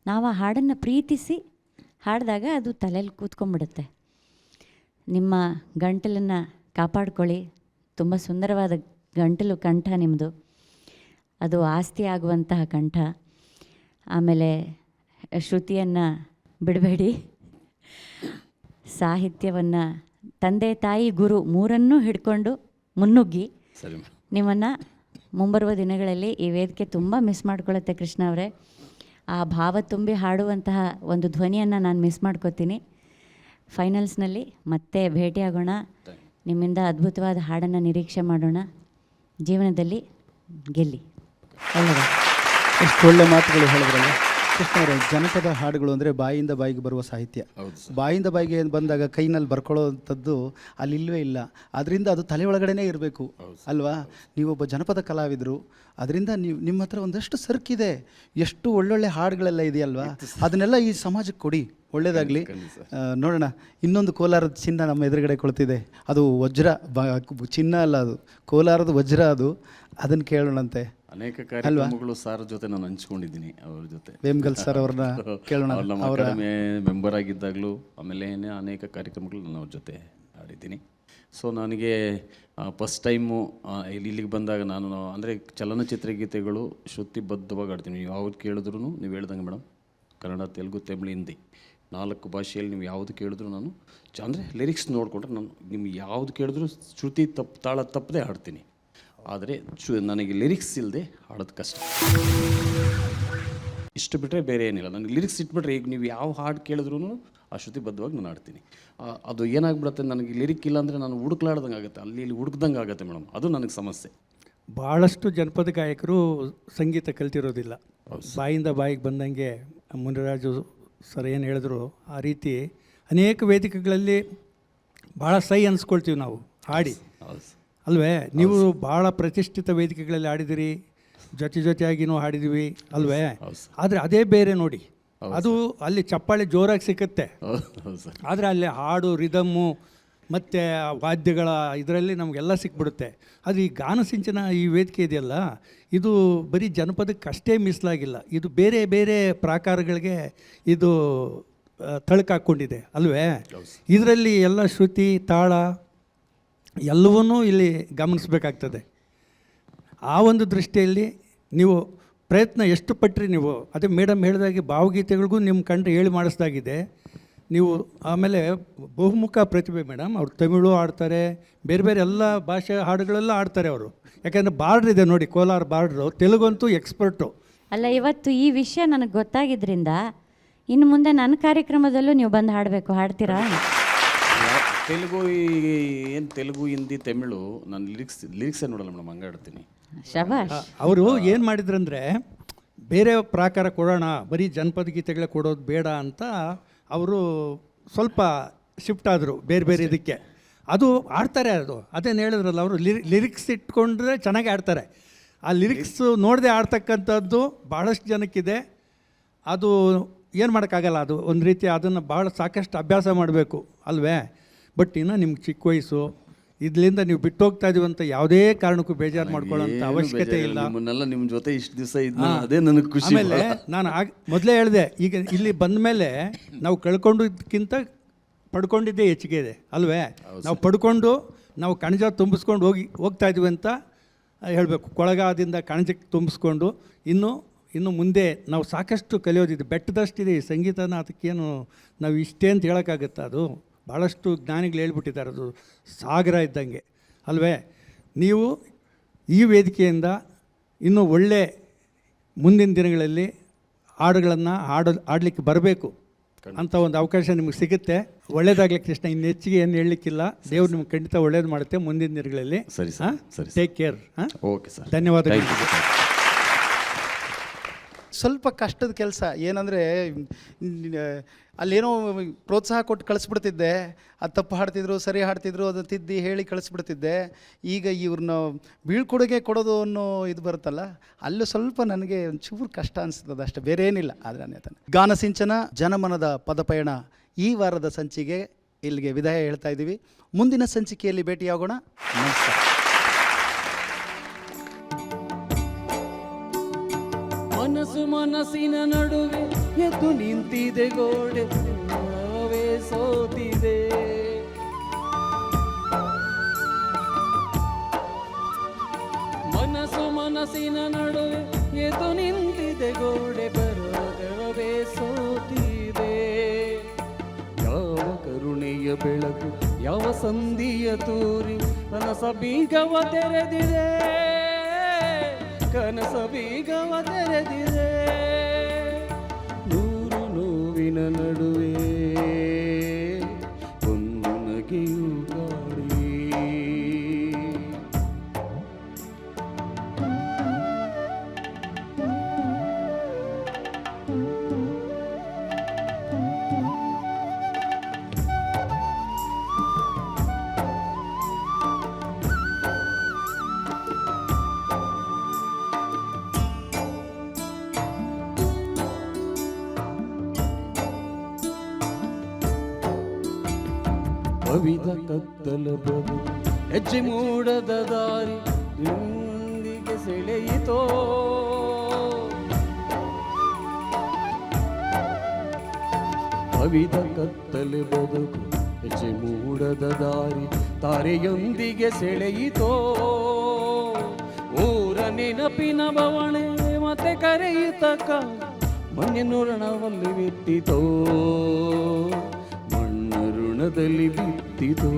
ನಾವು ಆ ಹಾಡನ್ನು ಪ್ರೀತಿಸಿ ಹಾಡಿದಾಗ ಅದು ತಲೆಯಲ್ಲಿ ಕೂತ್ಕೊಂಡ್ಬಿಡುತ್ತೆ. ನಿಮ್ಮ ಗಂಟಲನ್ನು ಕಾಪಾಡ್ಕೊಳ್ಳಿ. ತುಂಬ ಸುಂದರವಾದ ಗಂಟಲು ಕಂಠ ನಿಮ್ಮದು. ಅದು ಆಸ್ತಿ ಆಗುವಂತಹ ಕಂಠ. ಆಮೇಲೆ ಶ್ರುತಿಯನ್ನು ಬಿಡಬೇಡಿ. ಸಾಹಿತ್ಯವನ್ನು, ತಂದೆ ತಾಯಿ ಗುರು 3ಅನ್ನೂ ಹಿಡ್ಕೊಂಡು ಮುನ್ನುಗ್ಗಿ. ನಿಮ್ಮನ್ನು ಮುಂಬರುವ ದಿನಗಳಲ್ಲಿ ಈ ವೇದಿಕೆ ತುಂಬ ಮಿಸ್ ಮಾಡ್ಕೊಳ್ಳುತ್ತೆ ಕೃಷ್ಣ ಅವರೇ. ಆ ಭಾವ ತುಂಬಿ ಹಾಡುವಂತಹ ಒಂದು ಧ್ವನಿಯನ್ನು ನಾನು ಮಿಸ್ ಮಾಡ್ಕೋತೀನಿ. ಫೈನಲ್ಸ್ನಲ್ಲಿ ಮತ್ತೆ ಭೇಟಿಯಾಗೋಣ. ನಿಮ್ಮಿಂದ ಅದ್ಭುತವಾದ ಹಾಡನ್ನು ನಿರೀಕ್ಷೆ ಮಾಡೋಣ. ಜೀವನದಲ್ಲಿ ಗೆಲ್ಲಿ. ಒಳ್ಳೆಯದು. ಎಷ್ಟು ಒಳ್ಳೆ ಮಾತುಗಳು ಹೇಳಿದ್ರಲ್ಲ ಕೃಷ್ಣ ಅವರೇ. ಜನಪದ ಹಾಡುಗಳು ಅಂದರೆ ಬಾಯಿಂದ ಬಾಯಿಗೆ ಬರುವ ಸಾಹಿತ್ಯ. ಬಾಯಿಂದ ಬಾಯಿಗೆ ಬಂದಾಗ ಕೈನಲ್ಲಿ ಬರ್ಕೊಳ್ಳೋವಂಥದ್ದು ಅಲ್ಲಿ ಇಲ್ಲವೇ ಇಲ್ಲ. ಅದರಿಂದ ಅದು ತಲೆ ಒಳಗಡೆನೇ ಇರಬೇಕು ಅಲ್ವಾ? ನೀವೊಬ್ಬ ಜನಪದ ಕಲಾವಿದರು, ಅದರಿಂದ ನಿಮ್ಮ ಹತ್ರ ಒಂದಷ್ಟು ಸರ್ಕಿದೆ, ಎಷ್ಟು ಒಳ್ಳೊಳ್ಳೆ ಹಾಡುಗಳೆಲ್ಲ ಇದೆಯಲ್ವಾ? ಅದನ್ನೆಲ್ಲ ಈ ಸಮಾಜಕ್ಕೆ ಕೊಡಿ, ಒಳ್ಳೆಯದಾಗಲಿ. ನೋಡೋಣ, ಇನ್ನೊಂದು ಕೋಲಾರದ ಚಿನ್ನ ನಮ್ಮ ಎದುರುಗಡೆ ಕೊಳ್ತಿದೆ. ಅದು ವಜ್ರ, ಚಿನ್ನ ಅಲ್ಲ, ಅದು ಕೋಲಾರದ ವಜ್ರ. ಅದನ್ನು ಕೇಳೋಣಂತೆ. ಅನೇಕ ಕಾರ್ಯಕ್ರಮಗಳು ಸರ್ ಜೊತೆ ನಾನು ಹಂಚ್ಕೊಂಡಿದ್ದೀನಿ. ಅವ್ರ ಜೊತೆ ವೇಮ್ಗಲ್ ಸರ್ ಅವ್ರನ್ನ ಕೇಳೋಣ. ನಮ್ಮ ಅಕಾಡೆಮಿ ಮೆಂಬರ್ ಆಗಿದ್ದಾಗಲೂ ಆಮೇಲೆ ಅನೇಕ ಕಾರ್ಯಕ್ರಮಗಳು ನಾನು ಅವ್ರ ಜೊತೆ ಆಡಿದ್ದೀನಿ. ಸೊ ನನಗೆ ಫಸ್ಟ್ ಟೈಮು ಇಲ್ಲಿಗೆ ಬಂದಾಗ ನಾನು ಅಂದರೆ ಚಲನಚಿತ್ರ ಗೀತೆಗಳು ಶ್ರುತಿಬದ್ಧವಾಗಿ ಆಡ್ತೀನಿ. ನೀವು ಯಾವ್ದು ಕೇಳಿದ್ರು, ನೀವು ಹೇಳ್ದಂಗೆ ಮೇಡಮ್, ಕನ್ನಡ, ತೆಲುಗು, ತಮಿಳು, ಹಿಂದಿ 4 ಭಾಷೆಯಲ್ಲಿ ನೀವು ಯಾವುದು ಕೇಳಿದ್ರು ನಾನು ಅಂದರೆ ಲಿರಿಕ್ಸ್ ನೋಡಿಕೊಂಡ್ರೆ ನಾನು ನಿಮ್ಗೆ ಯಾವುದು ಕೇಳಿದ್ರು ಶ್ರುತಿ ತಾಳ ತಪ್ಪದೆ ಹಾಡ್ತೀನಿ. ಆದರೆ ನನಗೆ ಲಿರಿಕ್ಸ್ ಇಲ್ಲದೆ ಹಾಡೋದು ಕಷ್ಟ. ಇಷ್ಟು ಬಿಟ್ಟರೆ ಬೇರೆ ಏನಿಲ್ಲ. ನನಗೆ ಲಿರಿಕ್ಸ್ ಇಟ್ಬಿಟ್ರೆ ಈಗ ನೀವು ಯಾವ ಹಾಡು ಕೇಳಿದ್ರೂ ಆ ಶ್ರುತಿಬದ್ಧವಾಗಿ ನಾನು ಹಾಡ್ತೀನಿ. ಅದು ಏನಾಗ್ಬಿಡುತ್ತೆ, ನನಗೆ ಲಿರಿಕ್ ಇಲ್ಲ ಅಂದರೆ ನಾನು ಹುಡುಕ್ಲಾಡ್ದಂಗೆ ಆಗುತ್ತೆ, ಇಲ್ಲಿ ಹುಡುಕ್ದಂಗೆ ಆಗುತ್ತೆ ಮೇಡಮ್. ಅದು ನನಗೆ ಸಮಸ್ಯೆ. ಭಾಳಷ್ಟು ಜನಪದ ಗಾಯಕರು ಸಂಗೀತ ಕಲ್ತಿರೋದಿಲ್ಲ. ಬಾಯಿಂದ ಬಾಯಿಗೆ ಬಂದಂಗೆ ಮುನಿರಾಜು ಸರ್ ಏನು ಹೇಳಿದ್ರು ಆ ರೀತಿ ಅನೇಕ ವೇದಿಕೆಗಳಲ್ಲಿ ಭಾಳ ಸೈ ಅನ್ಸ್ಕೊಳ್ತೀವಿ ನಾವು ಹಾಡಿ, ಅಲ್ವೇ? ನೀವು ಭಾಳ ಪ್ರತಿಷ್ಠಿತ ವೇದಿಕೆಗಳಲ್ಲಿ ಹಾಡಿದಿರಿ, ಜೊತೆಯಾಗಿನೂ ಹಾಡಿದ್ದೀವಿ ಅಲ್ವೇ? ಆದರೆ ಅದೇ ಬೇರೆ ನೋಡಿ. ಅದು ಅಲ್ಲಿ ಚಪ್ಪಾಳೆ ಜೋರಾಗಿ ಸಿಕ್ಕುತ್ತೆ, ಆದರೆ ಅಲ್ಲಿ ಹಾಡು, ರಿದಮ್ಮು ಮತ್ತು ವಾದ್ಯಗಳ ಇದರಲ್ಲಿ ನಮಗೆಲ್ಲ ಸಿಕ್ಬಿಡುತ್ತೆ. ಅದು ಈ ಗಾನಸಿಂಚನ ಈ ವೇದಿಕೆ ಇದೆಯಲ್ಲ, ಇದು ಬರೀ ಜನಪದಕ್ಕಷ್ಟೇ ಮೀಸಲಾಗಿಲ್ಲ, ಇದು ಬೇರೆ ಬೇರೆ ಪ್ರಾಕಾರಗಳಿಗೆ ಇದು ತಳಕಾಕೊಂಡಿದೆ ಅಲ್ವೇ? ಇದರಲ್ಲಿ ಎಲ್ಲ ಶ್ರುತಿ, ತಾಳ ಎಲ್ಲವನ್ನೂ ಇಲ್ಲಿ ಗಮನಿಸಬೇಕಾಗ್ತದೆ. ಆ ಒಂದು ದೃಷ್ಟಿಯಲ್ಲಿ ನೀವು ಪ್ರಯತ್ನ ಎಷ್ಟು ಪಟ್ಟರೆ ನೀವು, ಅದೇ ಮೇಡಮ್ ಹೇಳಿದಾಗೆ ಭಾವಗೀತೆಗಳಿಗೂ ನಿಮ್ಮ ಕಂಡು ಹೇಳಿ ಮಾಡಿಸ್ದಾಗಿದೆ ನೀವು. ಆಮೇಲೆ ಬಹುಮುಖ ಪ್ರತಿಭೆ ಮೇಡಮ್. ಅವರು ತಮಿಳು ಆಡ್ತಾರೆ, ಬೇರೆ ಬೇರೆ ಎಲ್ಲ ಭಾಷೆ ಹಾಡುಗಳೆಲ್ಲ ಆಡ್ತಾರೆ ಅವರು. ಯಾಕೆಂದರೆ ಬಾರ್ಡ್ರ್ ಇದೆ ನೋಡಿ, ಕೋಲಾರ ಬಾರ್ಡ್ರು. ತೆಲುಗಂತೂ ಎಕ್ಸ್ಪರ್ಟು. ಅಲ್ಲ, ಇವತ್ತು ಈ ವಿಷಯ ನನಗೆ ಗೊತ್ತಾಗಿದ್ದರಿಂದ ಇನ್ನು ಮುಂದೆ ನನ್ನ ಕಾರ್ಯಕ್ರಮದಲ್ಲೂ ನೀವು ಬಂದು ಹಾಡಬೇಕು. ಹಾಡ್ತೀರಾ? ತೆಲುಗು ಏನು ತೆಲುಗು, ಹಿಂದಿ, ತಮಿಳು ನಾನು ಲಿರಿಕ್ಸೇ ನೋಡಲ್ಲ ಮೇಡಮ್, ಹಂಗೆ ಆಡ್ತೀನಿ. ಶಬಾಷ್. ಅವರು ಏನು ಮಾಡಿದ್ರಂದರೆ ಬೇರೆ ಪ್ರಾಕಾರ ಕೊಡೋಣ, ಬರೀ ಜನಪದ ಗೀತೆಗಳೇ ಕೊಡೋದು ಬೇಡ ಅಂತ ಅವರು ಸ್ವಲ್ಪ ಶಿಫ್ಟ್ ಆದರು ಬೇರೆ ಬೇರೆ ಇದಕ್ಕೆ. ಅದು ಆಡ್ತಾರೆ, ಅದೇನು ಹೇಳಿದ್ರಲ್ಲ ಅವರು, ಲಿರಿಕ್ಸ್ ಇಟ್ಕೊಂಡ್ರೆ ಚೆನ್ನಾಗಿ ಆಡ್ತಾರೆ. ಆ ಲಿರಿಕ್ಸ್ ನೋಡದೆ ಆಡ್ತಕ್ಕಂಥದ್ದು ಭಾಳಷ್ಟು ಜನಕ್ಕಿದೆ. ಅದು ಏನು ಮಾಡೋಕ್ಕಾಗಲ್ಲ, ಅದು ಒಂದು ರೀತಿ ಅದನ್ನು ಭಾಳ ಸಾಕಷ್ಟು ಅಭ್ಯಾಸ ಮಾಡಬೇಕು ಅಲ್ವೇ. ಬಟ್ ಇನ್ನು ನಿಮ್ಗೆ ಚಿಕ್ಕ ವಯಸ್ಸು, ಇದರಿಂದ ನೀವು ಬಿಟ್ಟು ಹೋಗ್ತಾ ಇದೀವಿ ಅಂತ ಯಾವುದೇ ಕಾರಣಕ್ಕೂ ಬೇಜಾರು ಮಾಡ್ಕೊಳ್ಳೋಂಥ ಅವಶ್ಯಕತೆ ಇಲ್ಲ. ನಿಮ್ಮನ್ನೆಲ್ಲ ನಿಮ್ಮ ಜೊತೆ ಇಷ್ಟು ದಿವಸ ಅದೇ ನನಗೆ ಖುಷಿ. ಆಮೇಲೆ ನಾನು ಮೊದಲೇ ಹೇಳಿದೆ, ಈಗ ಇಲ್ಲಿ ಬಂದ ಮೇಲೆ ನಾವು ಕಳ್ಕೊಂಡಕ್ಕಿಂತ ಪಡ್ಕೊಂಡಿದ್ದೇ ಹೆಚ್ಚಿಗೆ ಇದೆ ಅಲ್ವೇ. ನಾವು ಪಡ್ಕೊಂಡು ನಾವು ಕಣಜ ತುಂಬಿಸ್ಕೊಂಡು ಹೋಗ್ತಾ ಇದೀವಿ ಅಂತ ಹೇಳಬೇಕು. ಕೊಳಗಾದಿಂದ ಕಣಜಕ್ಕೆ ತುಂಬಿಸ್ಕೊಂಡು ಇನ್ನು ಮುಂದೆ ನಾವು ಸಾಕಷ್ಟು ಕಲಿಯೋದಿದೆ, ಬೆಟ್ಟದಷ್ಟಿದೆ ಈ ಸಂಗೀತನ. ಅದಕ್ಕೇನು ನಾವು ಇಷ್ಟೇ ಅಂತ ಹೇಳೋಕ್ಕಾಗತ್ತಾ? ಅದು ಭಾಳಷ್ಟು ಜ್ಞಾನಿಗಳು ಹೇಳ್ಬಿಟ್ಟಿದ್ದಾರೆ, ಅದು ಸಾಗರ ಇದ್ದಂಗೆ ಅಲ್ವೇ. ನೀವು ಈ ವೇದಿಕೆಯಿಂದ ಇನ್ನೂ ಒಳ್ಳೆ ಮುಂದಿನ ದಿನಗಳಲ್ಲಿ ಹಾಡುಗಳನ್ನು ಆಡಲಿಕ್ಕೆ ಬರಬೇಕು ಅಂತ ಒಂದು ಅವಕಾಶ ನಿಮಗೆ ಸಿಗುತ್ತೆ. ಒಳ್ಳೇದಾಗಲಿ ಕೃಷ್ಣ. ಇನ್ನು ಹೆಚ್ಚಿಗೆ ಏನು ಹೇಳಲಿಕ್ಕಿಲ್ಲ. ದೇವ್ರು ನಿಮ್ಗೆ ಖಂಡಿತ ಒಳ್ಳೇದು ಮಾಡುತ್ತೆ ಮುಂದಿನ ದಿನಗಳಲ್ಲಿ. ಸರಿ ಸರ್, ಸರಿ, ಟೇಕ್ ಕೇರ್. ಓಕೆ ಸರ್, ಧನ್ಯವಾದಗಳು. ಸ್ವಲ್ಪ ಕಷ್ಟದ ಕೆಲಸ ಏನಂದರೆ, ಅಲ್ಲೇನೋ ಪ್ರೋತ್ಸಾಹ ಕೊಟ್ಟು ಕಳಿಸ್ಬಿಡ್ತಿದ್ದೆ. ಅದು ತಪ್ಪು ಹಾಡ್ತಿದ್ರು, ಸರಿ ಹಾಡ್ತಿದ್ರು, ಅದು ತಿದ್ದಿ ಹೇಳಿ ಕಳಿಸ್ಬಿಡ್ತಿದ್ದೆ. ಈಗ ಇವ್ರನ್ನ ಬೀಳ್ಕೊಡುಗೆ ಕೊಡೋದು ಅನ್ನೋ ಇದು ಬರುತ್ತಲ್ಲ, ಅಲ್ಲೂ ಸ್ವಲ್ಪ ನನಗೆ ಒಂಚೂರು ಕಷ್ಟ ಅನಿಸ್ತದೆ ಅಷ್ಟೇ, ಬೇರೆ ಏನಿಲ್ಲ. ಆದರೆ ಅನ್ನತಾನೆ ಗಾನಸಿಂಚನ ಜನಮನದ ಪದಪಯಣ ಈ ವಾರದ ಸಂಚಿಕೆ ಇಲ್ಲಿಗೆ ವಿದಾಯ ಹೇಳ್ತಾ ಇದ್ದೀವಿ. ಮುಂದಿನ ಸಂಚಿಕೆಯಲ್ಲಿ ಭೇಟಿಯಾಗೋಣ. ನಮಸ್ಕಾರ. ಮನಸ್ಸಿನ ನಡುವೆ ಎದ್ದು ನಿಂತಿದೆ ಗೋಡೆ, ನಾವೇ ಸೋತಿದೆ. ಮನಸ್ಸಿನ ನಡುವೆ ಎದ್ದು ನಿಂತಿದೆ ಗೋಡೆ, ಬರವೇ ಸೋತಿದೆ. ಯಾವ ಕರುಣೆಯ ಬೆಳಕು, ಯಾವ ಸಂಧಿಯ ತೂರಿ ಕನಸ ಬೀಗವ ತೆರೆದಿದೆ, ಕನಸ ಬೀಗವ ತೆರೆದಿದೆ. ನೂರು ನೋವಿನ ನಡುವೆ ಒಂದು ನಗೆಯು ಗಾಳಿ. ಕವಿದ ಕತ್ತಲ ಬದು ಹೆಜ್ಜೆ ಮೂಡದ ದಾರಿ ಇಂದಿಗೆ ಸೆಳೆಯಿತೋ. ಕವಿದ ಕತ್ತಲೆ ಬದುಕು ಹೆಜ್ಜೆ ಮೂಡದ ದಾರಿ ತಾರೆಯೊಂದಿಗೆ ಸೆಳೆಯಿತೋ. ಊರ ನೆನಪಿನ ಬವಣೆ ಮತ್ತೆ ಕರೆಯುತ್ತಕ ಮಣ್ಣಿನ ಋಣವಲ್ಲಿ ಬಿತ್ತಿತೋ, ಋಣದಲ್ಲಿ ಬಿತ್ತಿತೋ.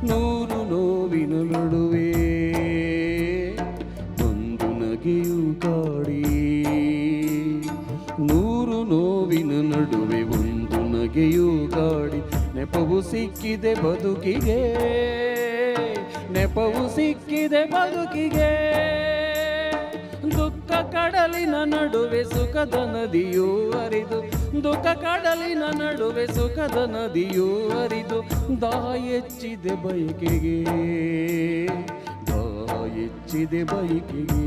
ನೂರು ನೋವಿನ ನಡುವೆ ಒಂದು ನಗೆಯು ಕಾಡಿ, ನೂರು ನೋವಿನ ನಡುವೆ ಒಂದು ನಗೆಯು ಕಾಡಿ. ನೆಪವು ಸಿಕ್ಕಿದೆ ಬದುಕಿಗೆ, ನೆಪವು ಸಿಕ್ಕಿದೆ ಬದುಕಿಗೆ. ದುಃಖ ಕಡಲಿನ ನಡುವೆ ಸುಖದ ನದಿಯೂ ಹರಿದು, ದುಃಖ ಕಡಲಿನ ನಡುವೆ ಸುಖದ ನದಿಯೂ ಹರಿದು. ದಾಹ ಹೆಚ್ಚಿದೆ ಬಯಕೆಗೆ, ದಾಹ ಹೆಚ್ಚಿದೆ ಬಯಕೆಗೆ.